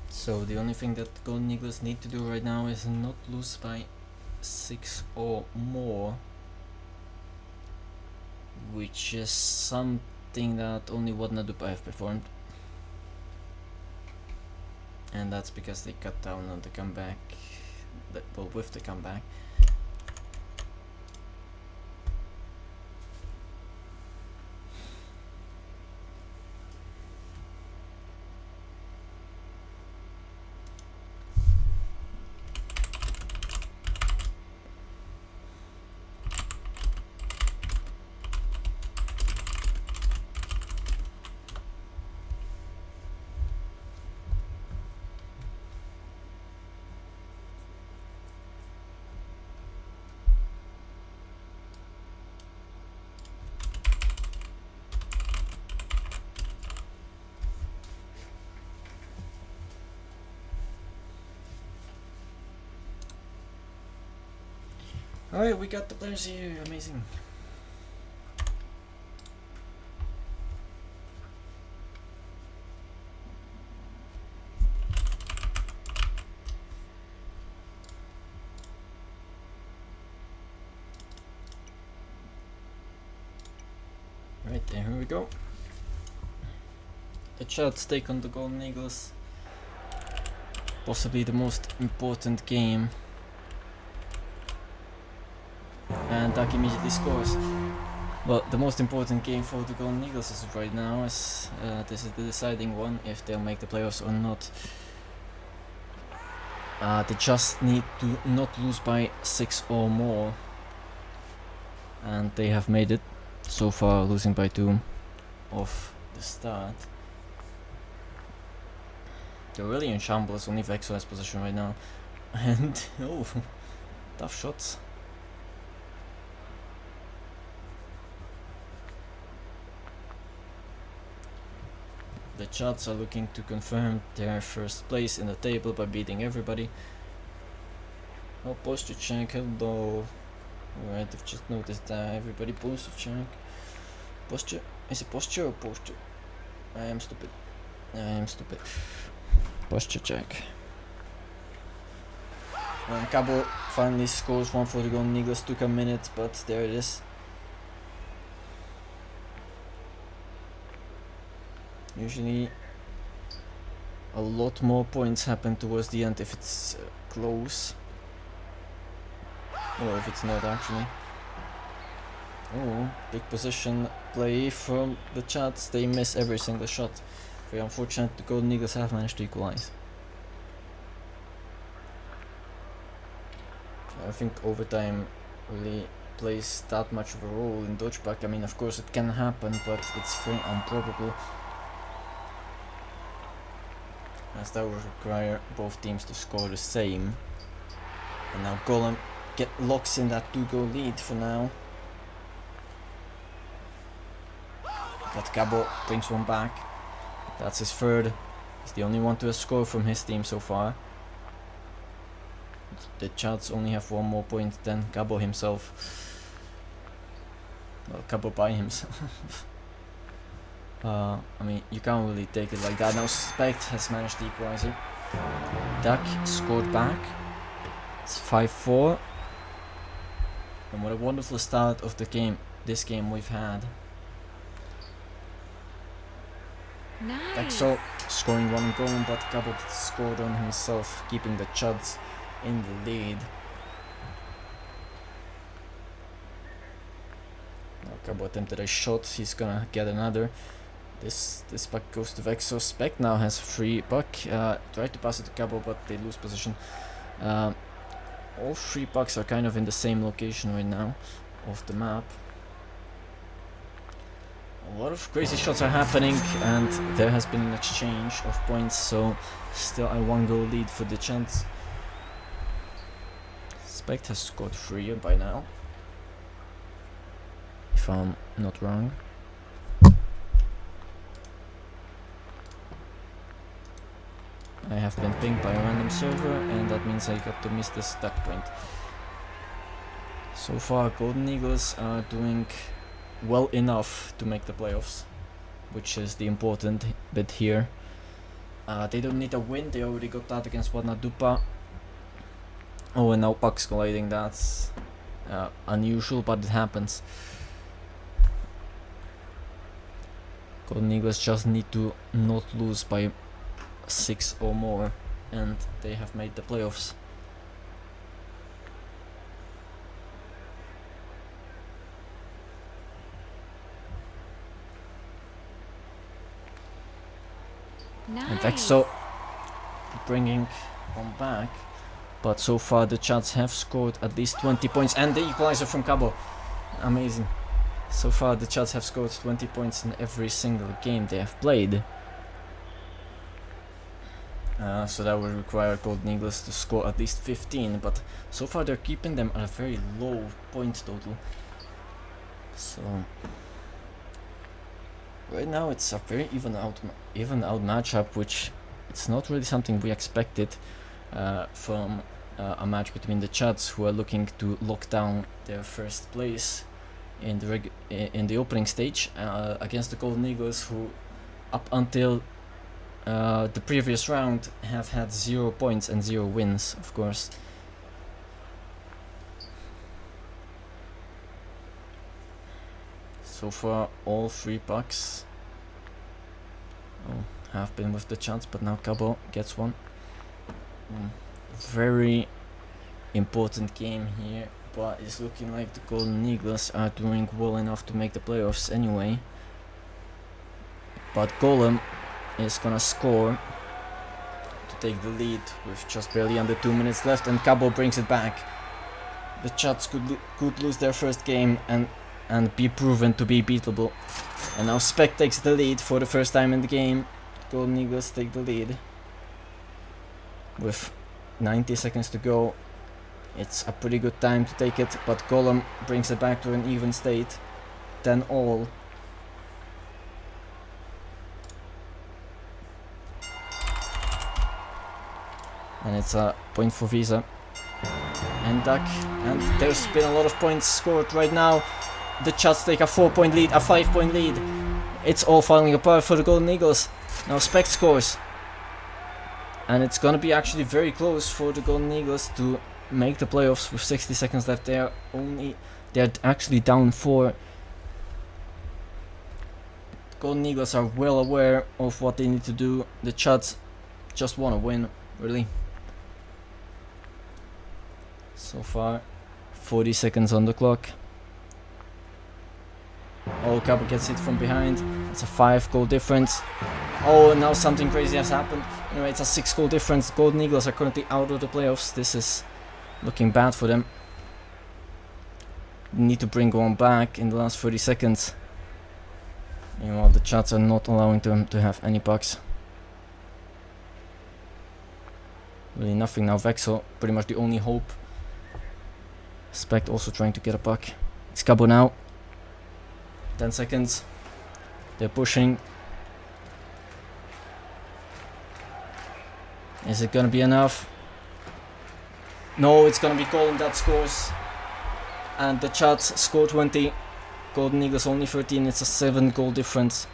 Speaker 1: So the only thing that Golden Eagles need to do right now is not lose by 6 or more, which is something that only Wadnadupa have performed. and that's because they cut down on the comeback, well, with the comeback. Alright, we got the players here, amazing. Right, there we go. The Chads take on the Golden Eagles. Possibly the most important game. And Duck immediately scores. Well, the most important game for the Golden Eagles is right now, as this is the deciding one, if they'll make the playoffs or not. They just need to not lose by 6 or more. And they have made it so far, losing by 2 off the start. They're really in shambles, only Vexo has possession right now. And, oh, tough shots. The Chads are looking to confirm their first place in the table by beating everybody. Oh, posture check, hello. Alright, I've just noticed that everybody posture check. Posture? Is it posture or posture? I am stupid. I am stupid. Posture check. Cabo finally scores one for the Golden Eagles. Took a minute, but there it is. Usually a lot more points happen towards the end if it's close, or if it's not actually. Oh, big position play from the Chads. They miss every single shot. Very unfortunate. The Golden Eagles have managed to equalize. I think overtime really plays that much of a role in DodgePuck. I mean, of course it can happen, but it's very improbable, as that would require both teams to score the same. And now Golem locks in that 2-goal lead for now. But Cabo brings one back. That's his third. He's the only one to have scored from his team so far. The Chads only have one more point than Cabo himself. Well, Cabo by himself. I mean, you can't really take it like that. Now Spect has managed the equalizer. Duck scored back. It's 5-4. And what a wonderful start of the game. This game we've had.
Speaker 2: Nice.
Speaker 1: Vexo scoring one goal, but Cabo scored on himself, keeping the Chads in the lead. Now Cabo attempted a shot. He's gonna get another. This puck goes to Vexo. Spec now has free puck. Tried to pass it to Cabo, but they lose position. All 3 pucks are kind of in the same location right now of the map. A lot of crazy shots are happening, and there has been an exchange of points, so still a 1-goal lead for the Chads. Spect has scored 3 by now, if I'm not wrong. I have been pinged by a random server, and that means I got to miss the stack point. So far, Golden Eagles are doing well enough to make the playoffs, which is the important bit here. They don't need a win, they already got that against Wanadupa. Oh, and now pucks colliding, that's unusual, but it happens. Golden Eagles just need to not lose by 6 or more, and they have made the playoffs.
Speaker 2: Nice.
Speaker 1: In fact, so bringing one back, but so far the Chads have scored at least 20 points, and the equalizer from Cabo. Amazing. So far the Chads have scored 20 points in every single game they have played. So that would require Golden Eagles to score at least 15, but so far they're keeping them at a very low point total. So right now it's a very even out matchup, which it's not really something we expected from a match between the Chads, who are looking to lock down their first place in the opening stage, against the Golden Eagles, who up until the previous round have had 0 points and 0 wins, of course. So far all 3 pucks have been with the Chads, but now Cabo gets one. Very important game here, but it's looking like the Golden Eagles are doing well enough to make the playoffs anyway. But Golem is gonna score to take the lead with just barely under 2 minutes left, and Cabo brings it back. The Chads could lose their first game and be proven to be beatable. And now Spec takes the lead for the first time in the game. Golden Eagles take the lead with 90 seconds to go. It's a pretty good time to take it, but Golem brings it back to an even state. 10 all. And it's a point for Visa and Duck, and there's been a lot of points scored right now. The Chads take a 4-point lead, a 5-point lead. It's all falling apart for the Golden Eagles. Now Spec scores, and it's gonna be actually very close for the Golden Eagles to make the playoffs with 60 seconds left. They're actually down 4. The Golden Eagles are well aware of what they need to do. The Chads just want to win, really. So far 40 seconds on the clock. Oh, Cabo gets it from behind. It's a 5-goal difference. Oh, now something crazy has happened. Anyway, it's a 6-goal difference. Golden Eagles are currently out of the playoffs. This is looking bad for them. Need to bring one back in the last 30 seconds. Meanwhile, the Chads are not allowing them to have any pucks. Really nothing now. Vexel, pretty much the only hope. Spect also trying to get a puck. It's Cabo now. 10 seconds. They're pushing. Is it gonna be enough? No, it's gonna be Golden that scores. And the Chads score 20. Golden Eagles only 13. It's a 7-goal difference.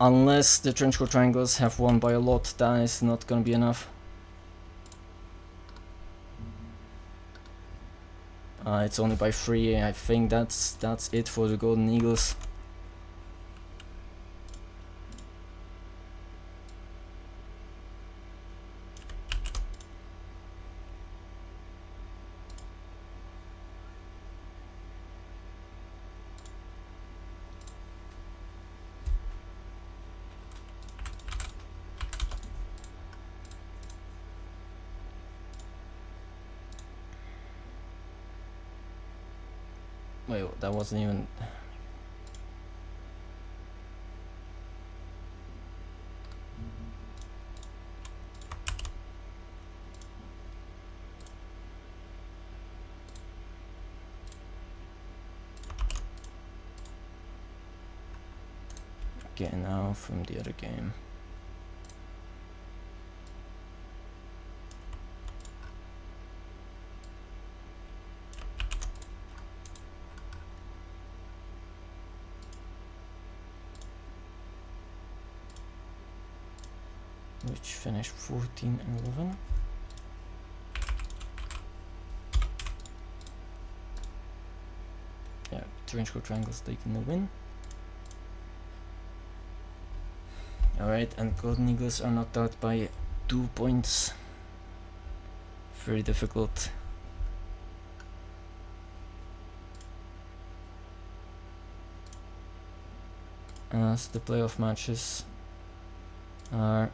Speaker 1: Unless the Trenchcoat Triangles have won by a lot, that is not gonna be enough. It's only by 3. I think that's it for the Golden Eagles. Wait, that wasn't even... Getting out from the other game. Which finished 14-11. Yeah, Trenchcoat Triangles taking the win. Alright, and Golden Eagles are knocked out by 2 points. Very difficult. As the playoff matches are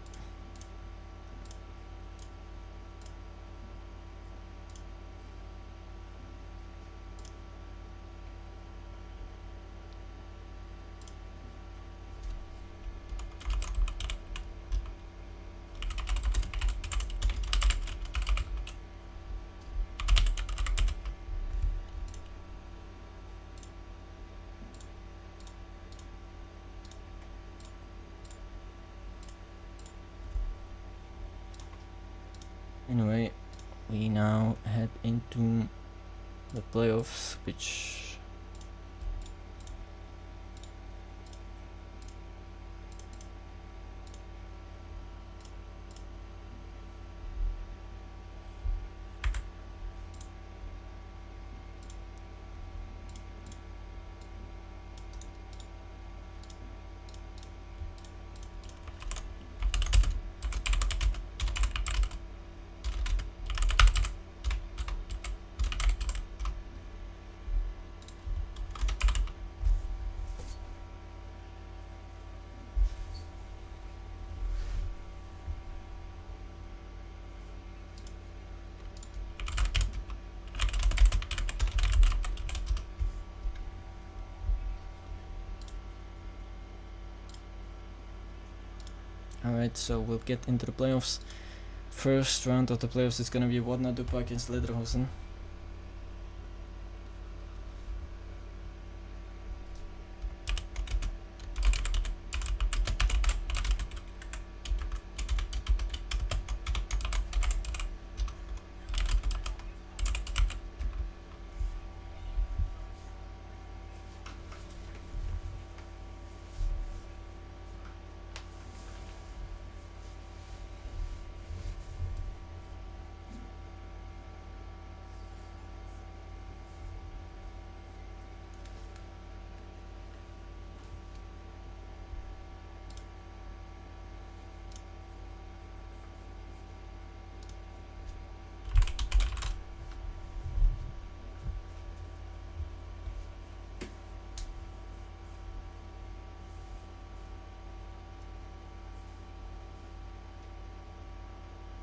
Speaker 1: anyway, we now head into the playoffs, which alright, so we'll get into the playoffs. First round of the playoffs is gonna be Wadna Dupa against Lederhosen.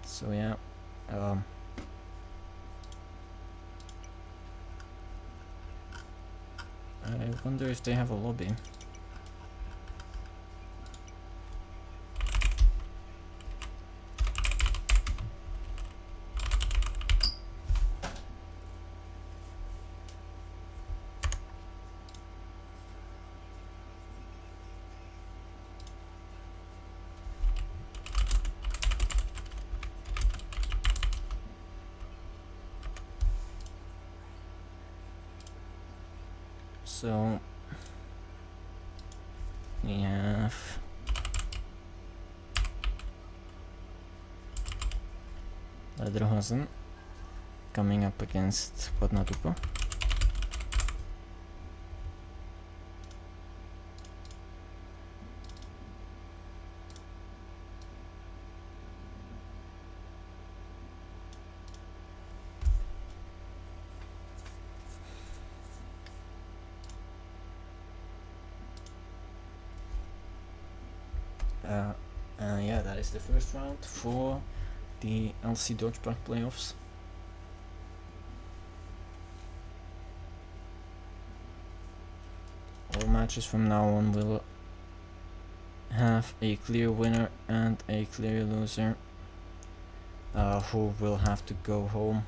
Speaker 1: So yeah, I wonder if they have a lobby. So we have Lederhosen coming up against Wadna Dupa. Yeah, that is the first round for the LC DodgePuck playoffs. All matches from now on will have a clear winner and a clear loser, who will have to go home.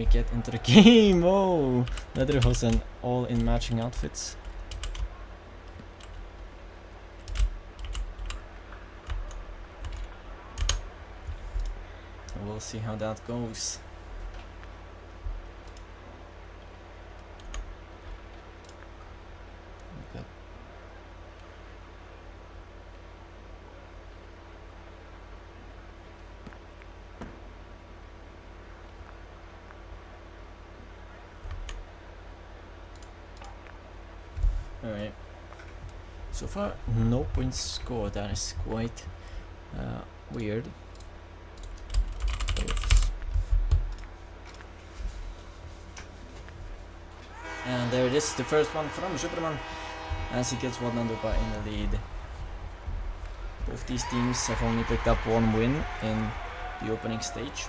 Speaker 1: we get into the game? Oh, Lederhosen all in matching outfits. We'll see how that goes. Okay. Alright. So far, no points scored. That is quite weird. And there it is, the first one from Superman, as he gets Wadnadupa in the lead. Both these teams have only picked up one win in the opening stage.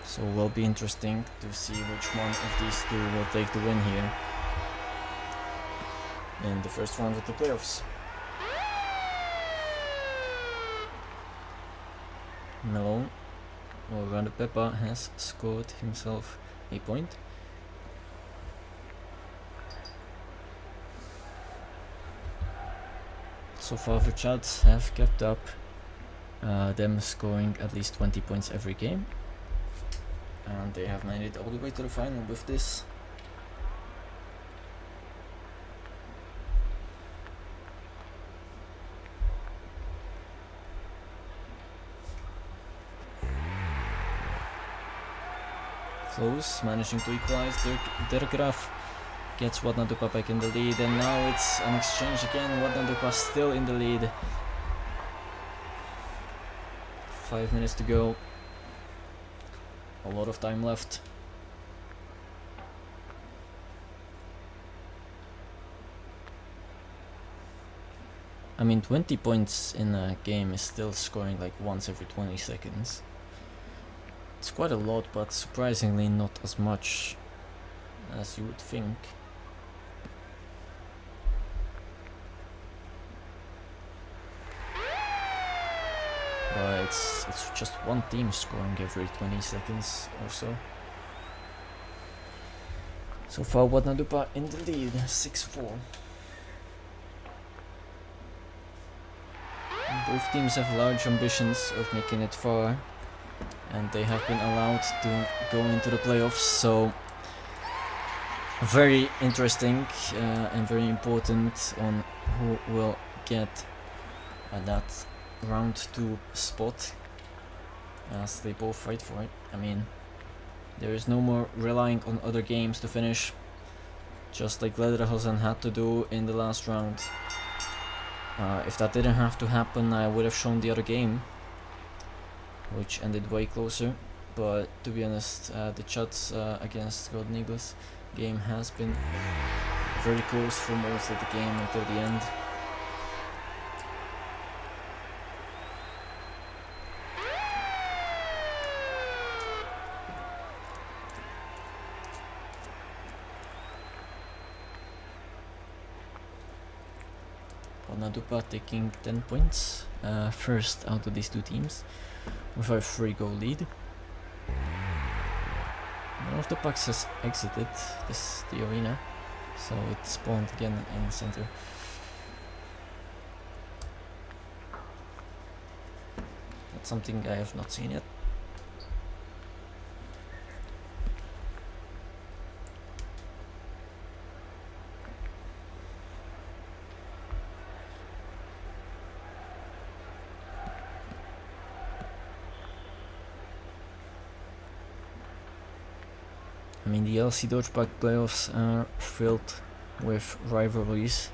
Speaker 1: So it will be interesting to see which one of these two will take the win here in the first round of the playoffs. Malone, or rather Peppa, has scored himself a point. So far the Chads have kept up them scoring at least 20 points every game, and they have made it all the way to the final with this. Close, managing to equalize. Der Graaf gets Wadnadupa back in the lead, and now it's an exchange again. Wadnadupa still in the lead. 5 minutes to go. A lot of time left. I mean, 20 points in a game is still scoring like once every 20 seconds. It's quite a lot, but surprisingly not as much as you would think. But it's just one team scoring every 20 seconds or so. So far, Wadnadupa in the lead, 6-4. Both teams have large ambitions of making it far, and they have been allowed to go into the playoffs, so very interesting and very important on who will get that round 2 spot, as they both fight for it. I mean, there is no more relying on other games to finish, just like Lederhosen had to do in the last round. If that didn't have to happen, I would have shown the other game, which ended way closer, but to be honest, the Chads against Golden Eagles game has been very close for most of the game until the end. Wadnadupa taking 10 points, first out of these two teams, with a 3-goal lead. One of the pucks has exited the arena, so it spawned again in the center. That's something I have not seen yet. I mean, the LCL DodgePuck playoffs are filled with rivalries,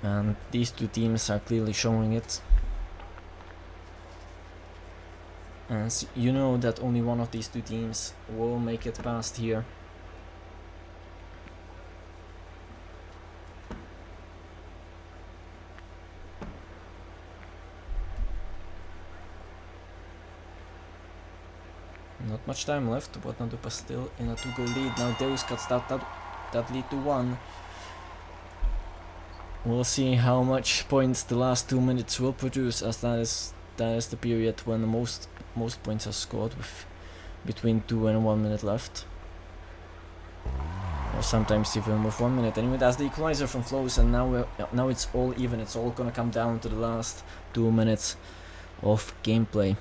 Speaker 1: and these two teams are clearly showing it. As you know that only one of these two teams will make it past here. Not much time left, but Wadnadupa still in a 2-goal lead. Now Deus cuts that lead to 1. We'll see how much points the last 2 minutes will produce, as that is the period when the most most points are scored with between 2 and 1 minute left. Or sometimes even with 1 minute. Anyway, that's the equalizer from Flows, and now it's all even. It's all gonna come down to the last 2 minutes of gameplay.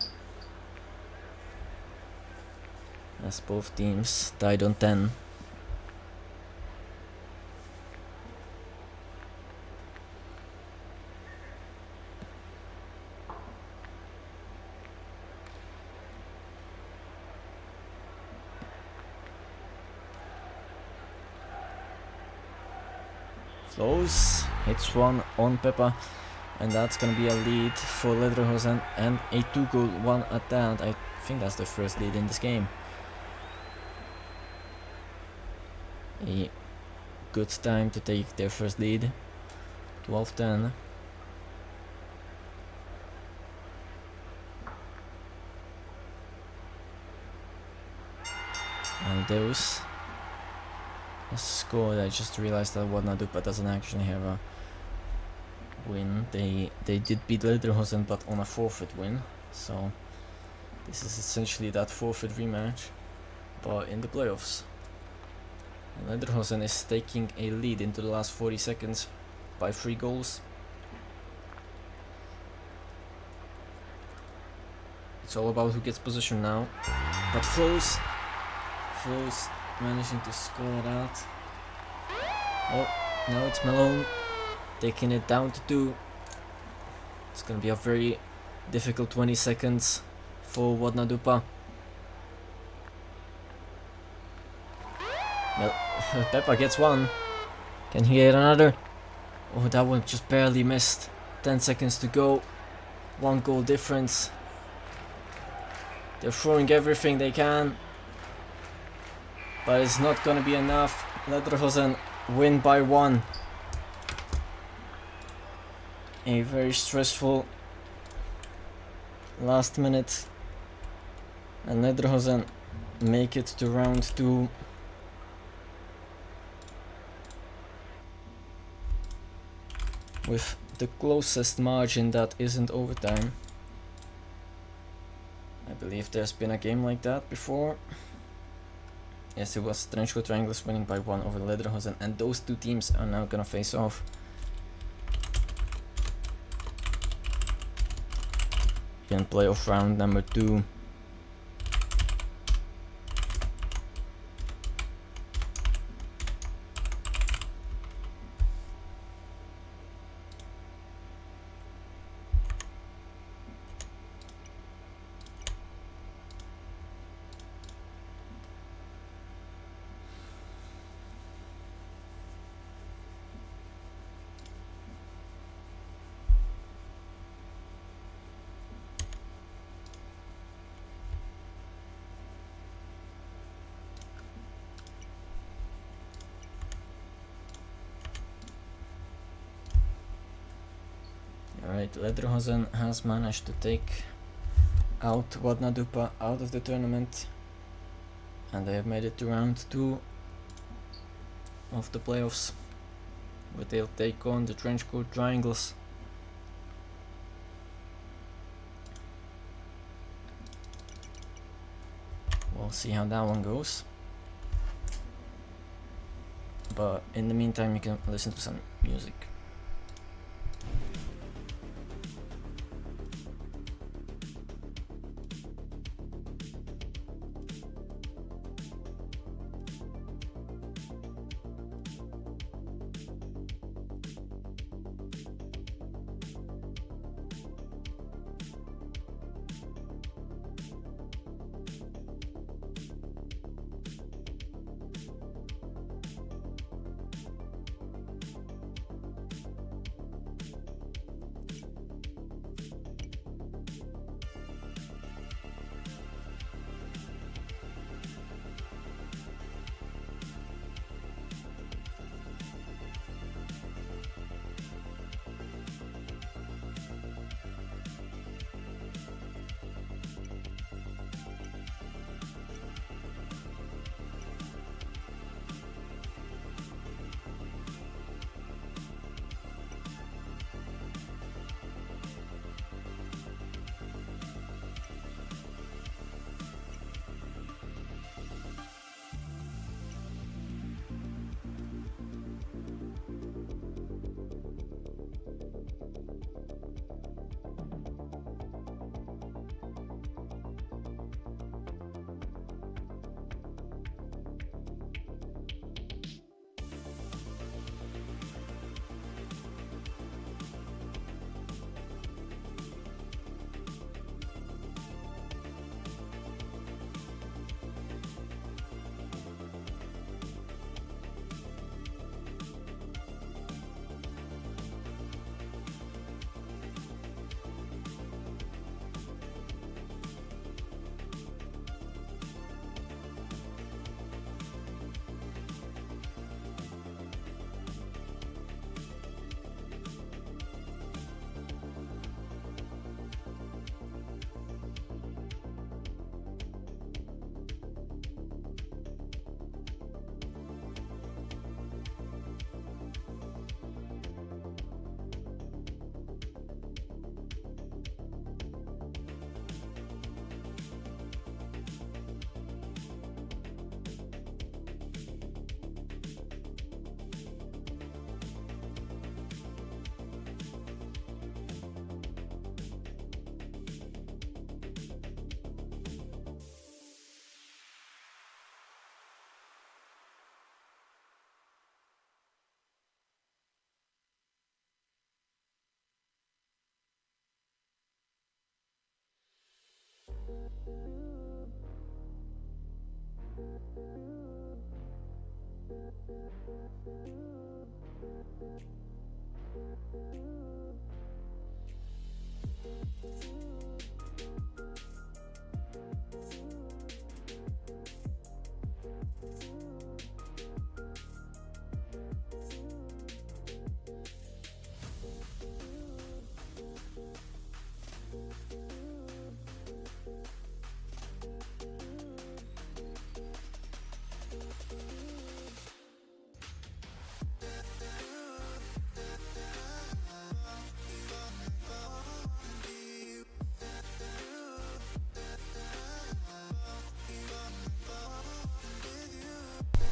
Speaker 1: As both teams tied on 10. Flows hits one on Peppa, and that's gonna be a lead for Lederhosen, and a 2-goal one at that. I think that's the first lead in this game. A good time to take their first lead. 12-10. And those scored. I just realized that Wadnadupa doesn't actually have a win. They did beat Lederhosen, but on a forfeit win. So this is essentially that forfeit rematch, but in the playoffs. And Lederhosen is taking a lead into the last 40 seconds by 3 goals. It's all about who gets possession now. But Flows managing to score that. Oh, now it's Malone taking it down to 2. It's gonna be a very difficult 20 seconds for Wadnadupa. Well, Peppa gets one. Can he get another? Oh, that one just barely missed. 10 seconds to go. 1 goal difference. They're throwing everything they can, but it's not gonna be enough. Lederhosen win by 1. A very stressful last minute, and Lederhosen make it to round 2. With the closest margin that isn't overtime. I believe there's been a game like that before. Yes, it was Trenchcoat Triangles winning by 1 over Lederhosen, and those 2 teams are now gonna face off. In playoff round number 2. Alright, Lederhosen has managed to take out Wadnadupa out of the tournament, and they have made it to round 2 of the playoffs, where they'll take on the Trenchcoat Triangles. We'll see how that one goes, but in the meantime you can listen to some music.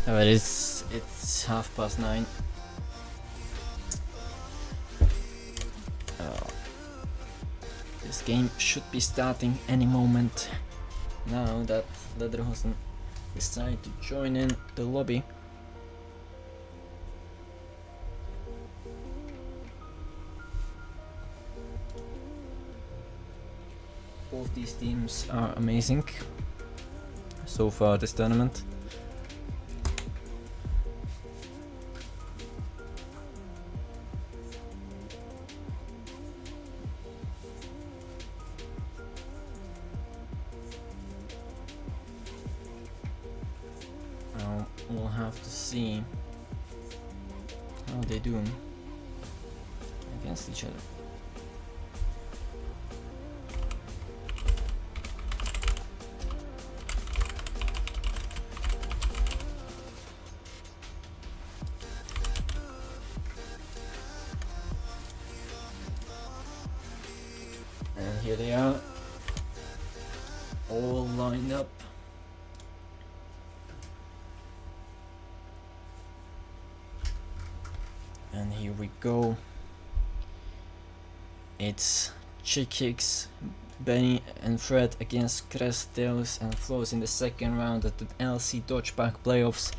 Speaker 1: But it's 9:30. This game should be starting any moment. Now that Lederhosen decided to join in the lobby. Both these teams are amazing so far this tournament. We'll have to see how they do against each other. And here they are, all lined up. And here we go. It's Chick Hicks, Benny and Fred against Crest, Deus and Flows in the second round of the LCL DodgePuck playoffs.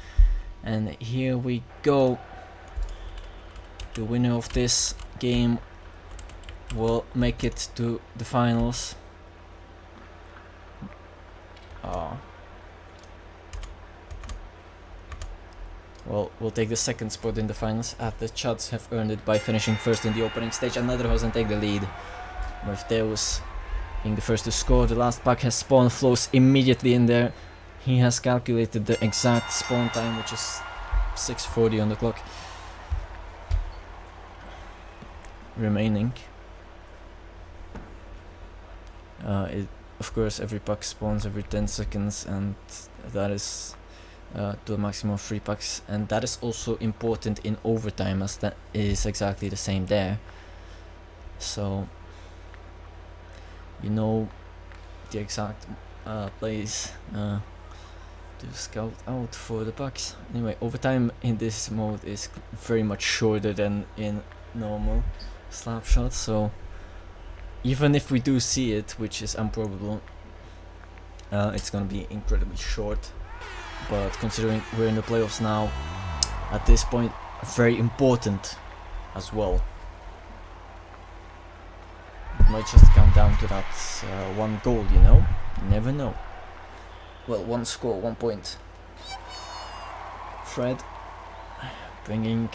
Speaker 1: And here we go. The winner of this game will make it to the finals. Well, we'll take the second spot in the finals, as the Chuds have earned it by finishing first in the opening stage. And Lederhosen take the lead, with Deus being the first to score. The last puck has spawned, Flows immediately in there. He has calculated the exact spawn time, which is 6:40 on the clock remaining. Of course, every puck spawns every 10 seconds, and that is to a maximum of 3 pucks, and that is also important in overtime, as that is exactly the same there. So you know the exact plays to scout out for the pucks. Anyway, overtime in this mode is very much shorter than in normal slap shots, so even if we do see it, which is improbable, it's gonna be incredibly short. But considering we're in the playoffs now, at this point, very important as well. It might just come down to that one goal, you know? You never know. Well, one score, 1 point. Fred bringing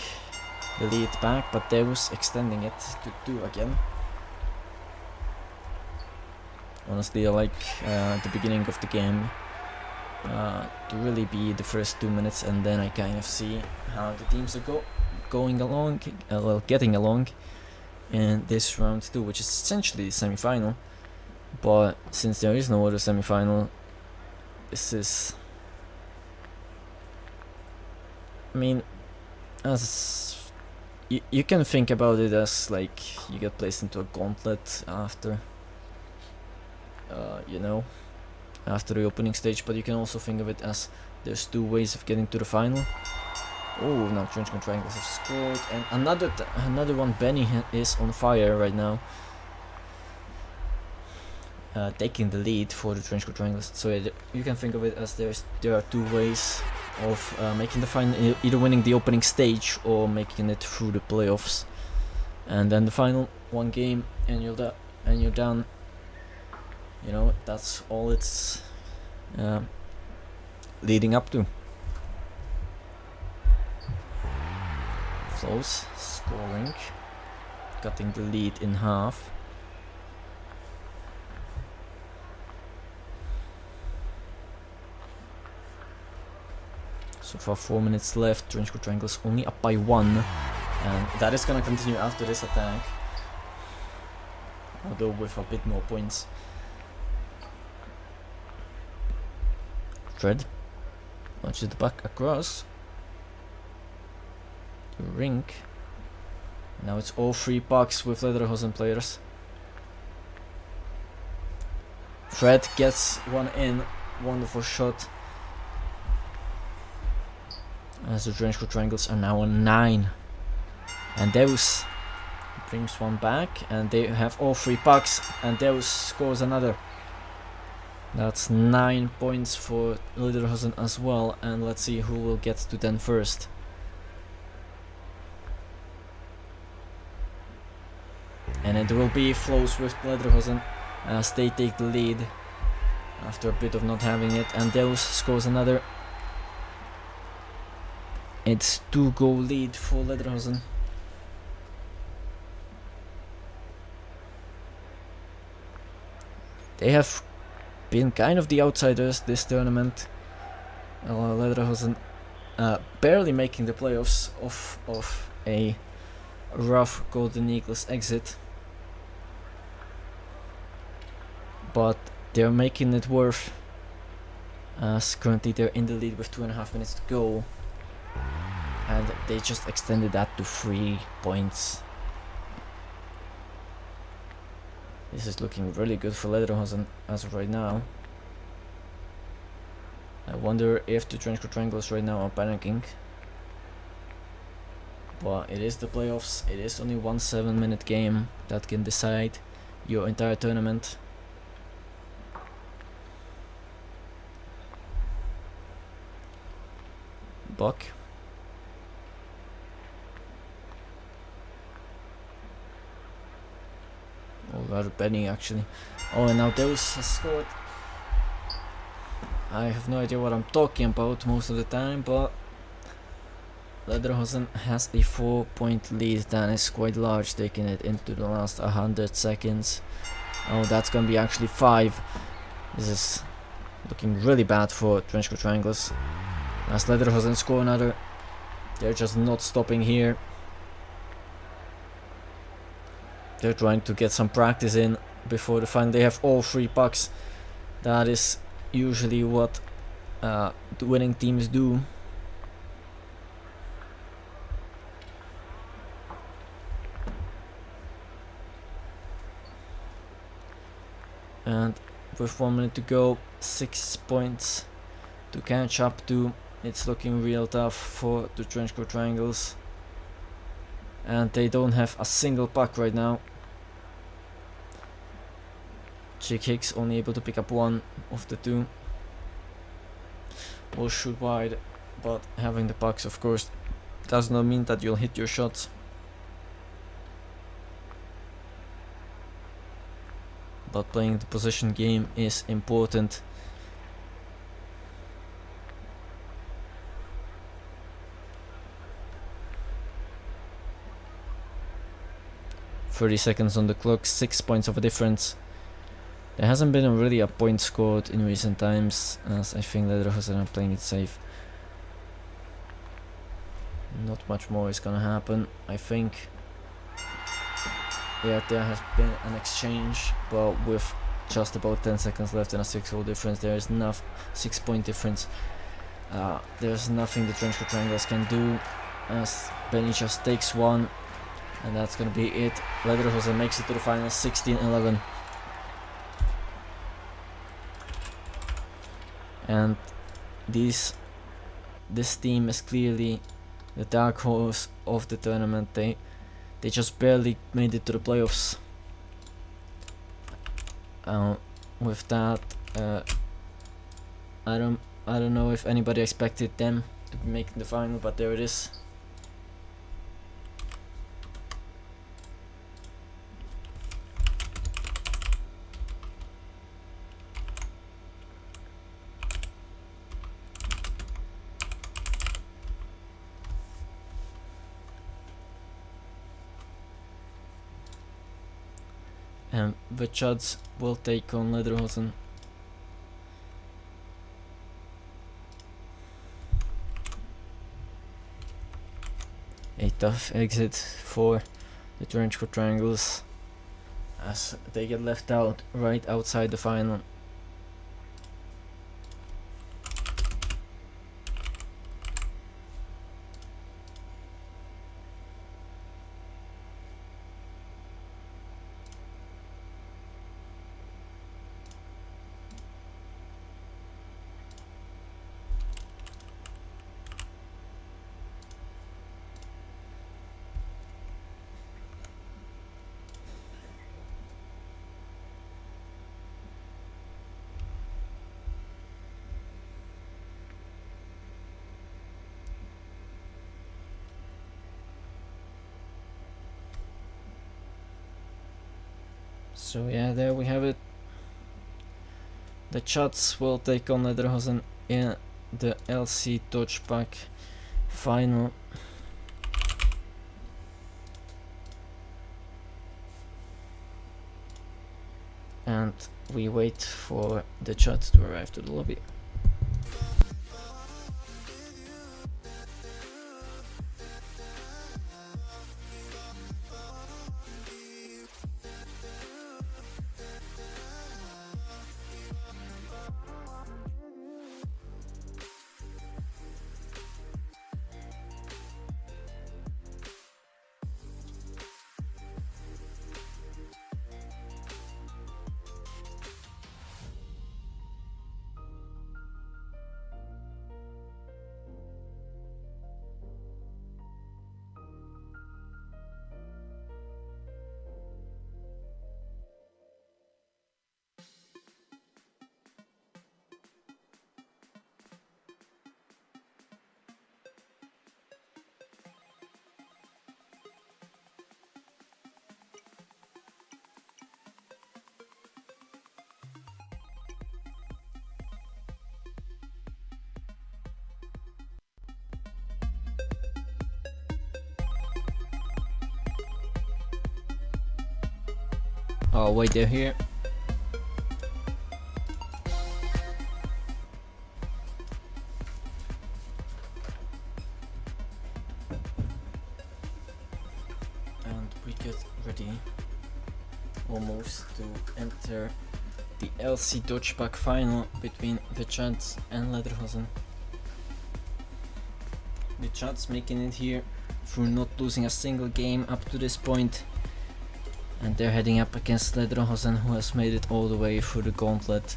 Speaker 1: the lead back, but Deus extending it to 2 again. Honestly, I like the beginning of the game to really be the first 2 minutes, and then I kind of see how the teams are going along, well, getting along in this round 2, which is essentially the semi-final. But since there is no other semi-final, this is, I mean, as you can think about it as like you get placed into a gauntlet after, you know, after the opening stage, but you can also think of it as there's 2 ways of getting to the final. Oh, now Trench Triangles have scored, and another one. Benny is on fire right now, taking the lead for the Trench Triangles. So yeah, you can think of it as there are 2 ways of making the final, either winning the opening stage or making it through the playoffs, and then the final 1 game, and you're done. You know, that's all it's leading up to. Flows scoring, cutting the lead in half. So far 4 minutes left. Trenchcoat Triangles only up by 1. And that is gonna continue after this attack. Although with a bit more points. Fred launches the puck across the rink. Now it's all 3 pucks with Lederhosen players. Fred gets one in. Wonderful shot. As the Trenchcoat Triangles are now on 9. And Deus brings one back, and they have all 3 pucks, and Deus scores another. That's 9 points for Lederhosen as well, and let's see who will get to 10 first. And it will be Flows with Lederhosen as they take the lead after a bit of not having it, and Deus scores another. It's 2-goal lead for Lederhosen. They have been kind of the outsiders this tournament. Lederhosen barely making the playoffs of a rough Golden Eagles exit. But they're making it worth, as currently they're in the lead with 2.5 minutes to go. And they just extended that to 3 points. This is looking really good for Lederhosen as of right now. I wonder if the Trenchcoat Triangles right now are panicking. But it is the playoffs. It is only one 7-minute game that can decide your entire tournament. Buck. Or rather Benny actually. Oh, and now Deus has scored. I have no idea what I'm talking about most of the time, but Lederhosen has a 4-point lead. That is quite large, taking it into the last 100 seconds. Oh, that's gonna be actually 5. This is looking really bad for Trenchcoat Triangles. As Lederhosen score another. They're just not stopping here. They're trying to get some practice in before the final. They have all 3 pucks. That is usually what the winning teams do. And with 1 minute to go, 6 points to catch up to. It's looking real tough for the Trenchcoat Triangles. And they don't have a single puck right now. Chick Hicks only able to pick up 1 of the 2. Will shoot wide, but having the pucks of course does not mean that you'll hit your shots. But playing the possession game is important. .30 on the clock, 6 points of a difference. There hasn't been really a point scored in recent times, as I think Lederhosen are playing it safe. Not much more is gonna happen, I think. Yeah, there has been an exchange, but with just about 10 seconds left and a 6-goal difference, there is enough 6-point difference. There's nothing the Trenchcoat Triangles can do, as Benny just takes 1. And that's gonna be it. Lederhosen makes it to the final, 16-11. And this team is clearly the dark horse of the tournament. They just barely made it to the playoffs. With that, I don't know if anybody expected them to be making the final, but there it is. And the Chuds will take on Lederhosen. tough exit for the trenchcoat triangles, as they get left out right outside the final. So yeah, there we have it. The Chuds will take on Lederhosen in the LC DodgePuck final. And we wait for the Chuds to arrive to the lobby. Oh wait, they're here. And we get ready almost to enter the LC DodgePuck final between the Chuds and Lederhosen. The Chuds making it here through not losing a single game up to this point. And they're heading up against Lederhosen, who has made it all the way through the gauntlet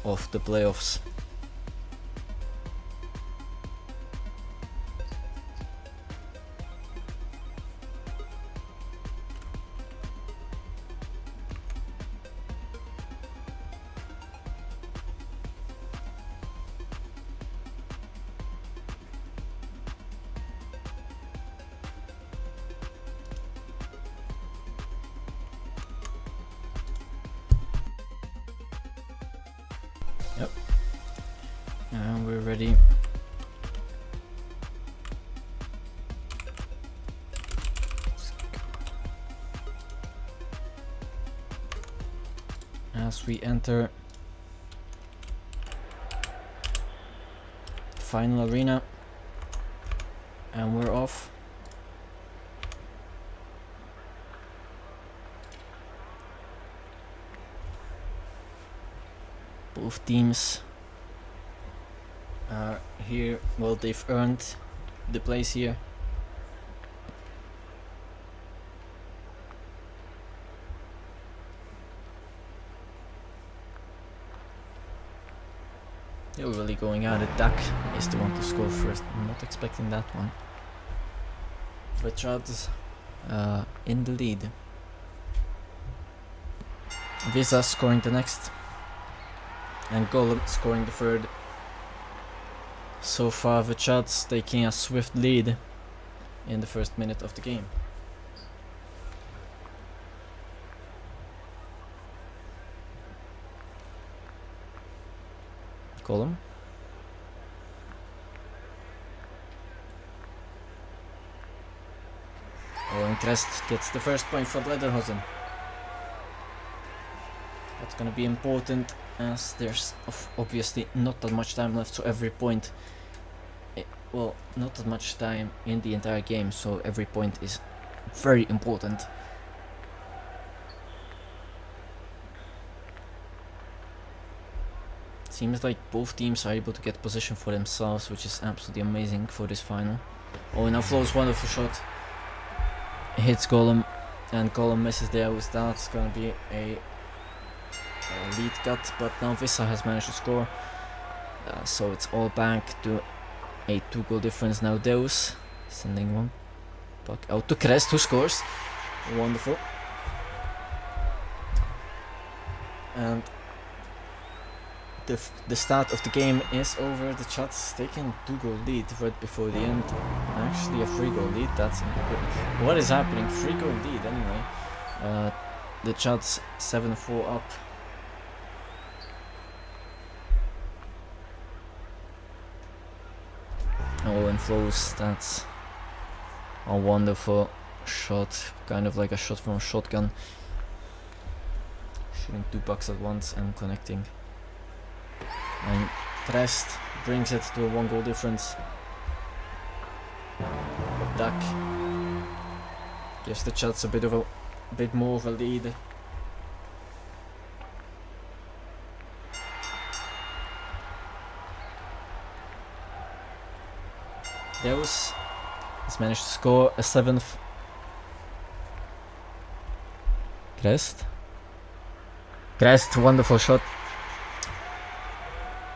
Speaker 1: of the playoffs. Yep. And we're ready. As we enter the final arena, and we're off. Both teams are here. Well, they've earned the place here. They're really going at it. Duck is the one to score first. I'm not expecting that one. The Chuds in the lead. Visa scoring the next. And Golem scoring the third. So far the Chuds taking a swift lead in the first minute of the game. Golem. Crest gets the first point for Lederhosen. That's gonna be important, as there's obviously not that much time left, so every point well, not that much time in the entire game, so every point is very important. Seems like both teams are able to get position for themselves, which is absolutely amazing for this final. Oh, now Flo's wonderful shot. Hits Golem, and Golem misses there. With that's gonna be a lead cut, but now Visa has managed to score. So it's all back to a 2-goal difference now. Deus sending one puck out to Crest, who scores. Wonderful. And the start of the game is over. The Chuds taking 2-goal lead right before the end. Actually a 3-goal lead. That's good. What is happening? 3-goal lead anyway. The Chuds 7-4 up. Oh, and Flo's, that's a wonderful shot, kind of like a shot from a shotgun. Shooting 2 pucks at once and connecting. And Crest brings it to a 1-goal difference. Duck gives the Chuds a bit more of a lead. Deus has managed to score a 7th. Crest, wonderful shot.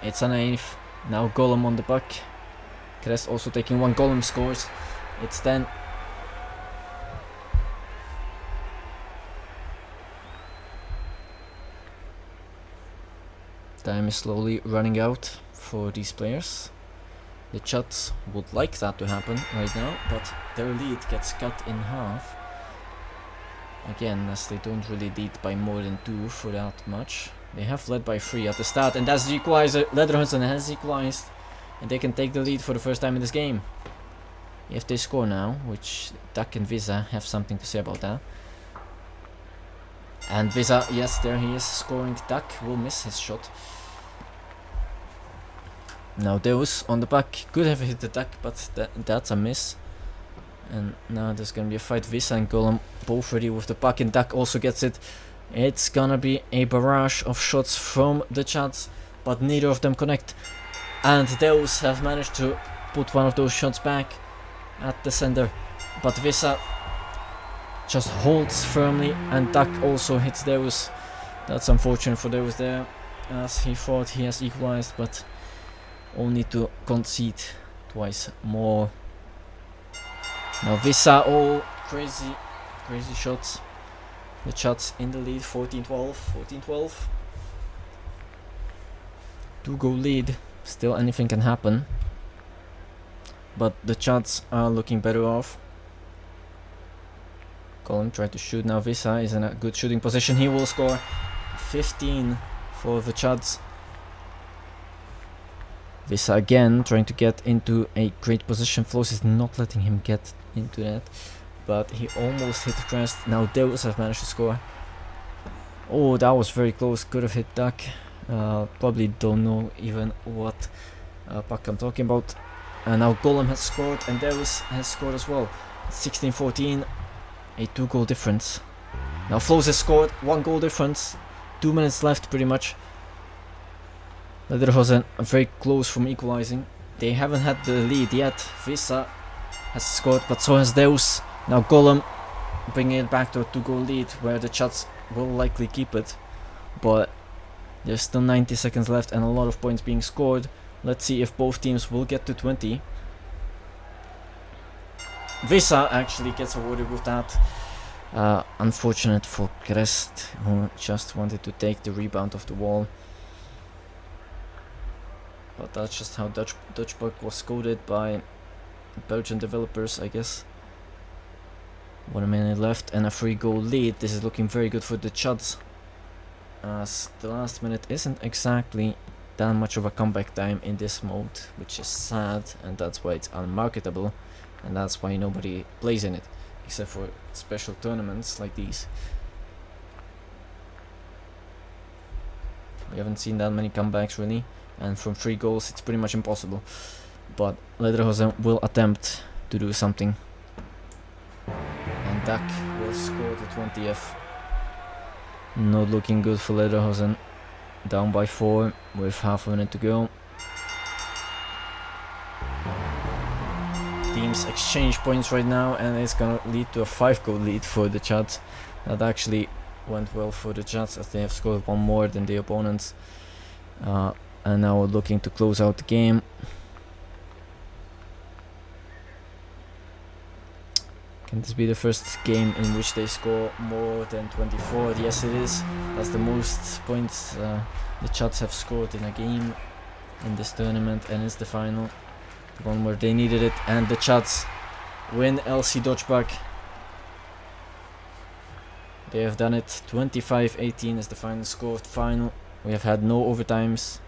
Speaker 1: It's an 8th. Now Golem on the puck. Crest also taking 1. Golem scores. It's 10. Time is slowly running out for these players. The Chuds would like that to happen right now, but their lead gets cut in half. Again, as they don't really lead by more than 2 for that much. They have led by 3 at the start, and that's the equalizer. Lederhunsen has equalized, and they can take the lead for the first time in this game. If they score now, which Duck and Visa have something to say about that. And Visa, yes, there he is scoring. Duck will miss his shot. Now Deus on the puck, could have hit the duck, but that's a miss. And now there's gonna be a fight. Visa and Golem both ready with the puck, and Duck also gets it. It's gonna be a barrage of shots from the Chuds, but neither of them connect. And Deus have managed to put one of those shots back at the center, but Visa just holds firmly, and Duck also hits Deus. That's unfortunate for Deus there, as he thought he has equalized, but only to concede twice more. Now Visa, oh, crazy shots. The Chuds in the lead, 14-12, 14-12. 2-goal lead, still anything can happen. But the Chuds are looking better off. Colin tried to shoot, now Visa is in a good shooting position. He will score 15 for the Chuds. Visa again trying to get into a great position. Flows is not letting him get into that, but he almost hit the crest. Now Deus have managed to score. Oh, that was very close. Could have hit Duck. Probably don't know even what puck I'm talking about. And now Golem has scored, and Deus has scored as well. 16-14, a 2-goal difference. Now Flows has scored, 1-goal difference. 2 minutes left, pretty much. Lederhosen very close from equalizing. They haven't had the lead yet. Visa has scored, but so has Deus. Now Golem bringing it back to a 2-goal lead, where the Chuds will likely keep it. But there's still 90 seconds left and a lot of points being scored. Let's see if both teams will get to 20. Visa actually gets awarded with that. Unfortunate for Crest, who just wanted to take the rebound off the wall. But that's just how DodgePuck was coded by Belgian developers, I guess. 1 minute left and a 3-goal lead. This is looking very good for the Chuds, as the last minute isn't exactly that much of a comeback time in this mode, which is sad, and that's why it's unmarketable, and that's why nobody plays in it, except for special tournaments like these. We haven't seen that many comebacks really, and from 3 goals it's pretty much impossible. but Lederhosen will attempt to do something. And Dak will score the 20th. Not looking good for Lederhosen. Down by 4 with half a minute to go. Teams exchange points right now, and it's gonna lead to a 5-goal lead for the Chads. That actually went well for the Chads, as they have scored one more than the opponents. And now we're looking to close out the game. Can this be the first game in which they score more than 24? Yes, it is. That's the most points the Chads have scored in a game in this tournament, and it's the final. The one where they needed it, and the Chads win LC DodgePuck. They have done it. 25-18 is the final score of the final. We have had no overtimes.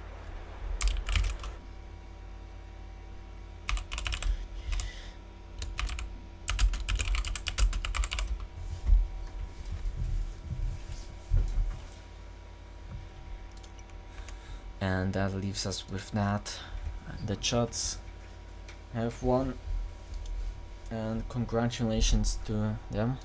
Speaker 1: And that leaves us with that. The Chads have won, and congratulations to them.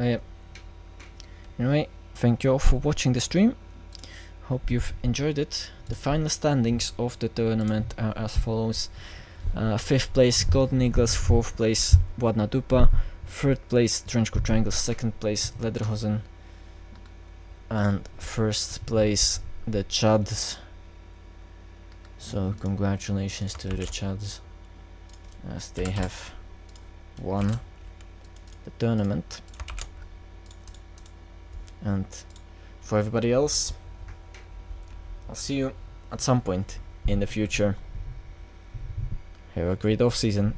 Speaker 1: Yep. Anyway, thank you all for watching the stream. Hope you've enjoyed it. The final standings of the tournament are as follows. 5th place Golden Eagles, 4th place Wadna Dupa, 3rd place Trenchcoat Triangle, 2nd place Lederhosen, and 1st place the Chads. So congratulations to the Chads, as they have won the tournament. And for everybody else, I'll see you at some point in the future. Have a great off season.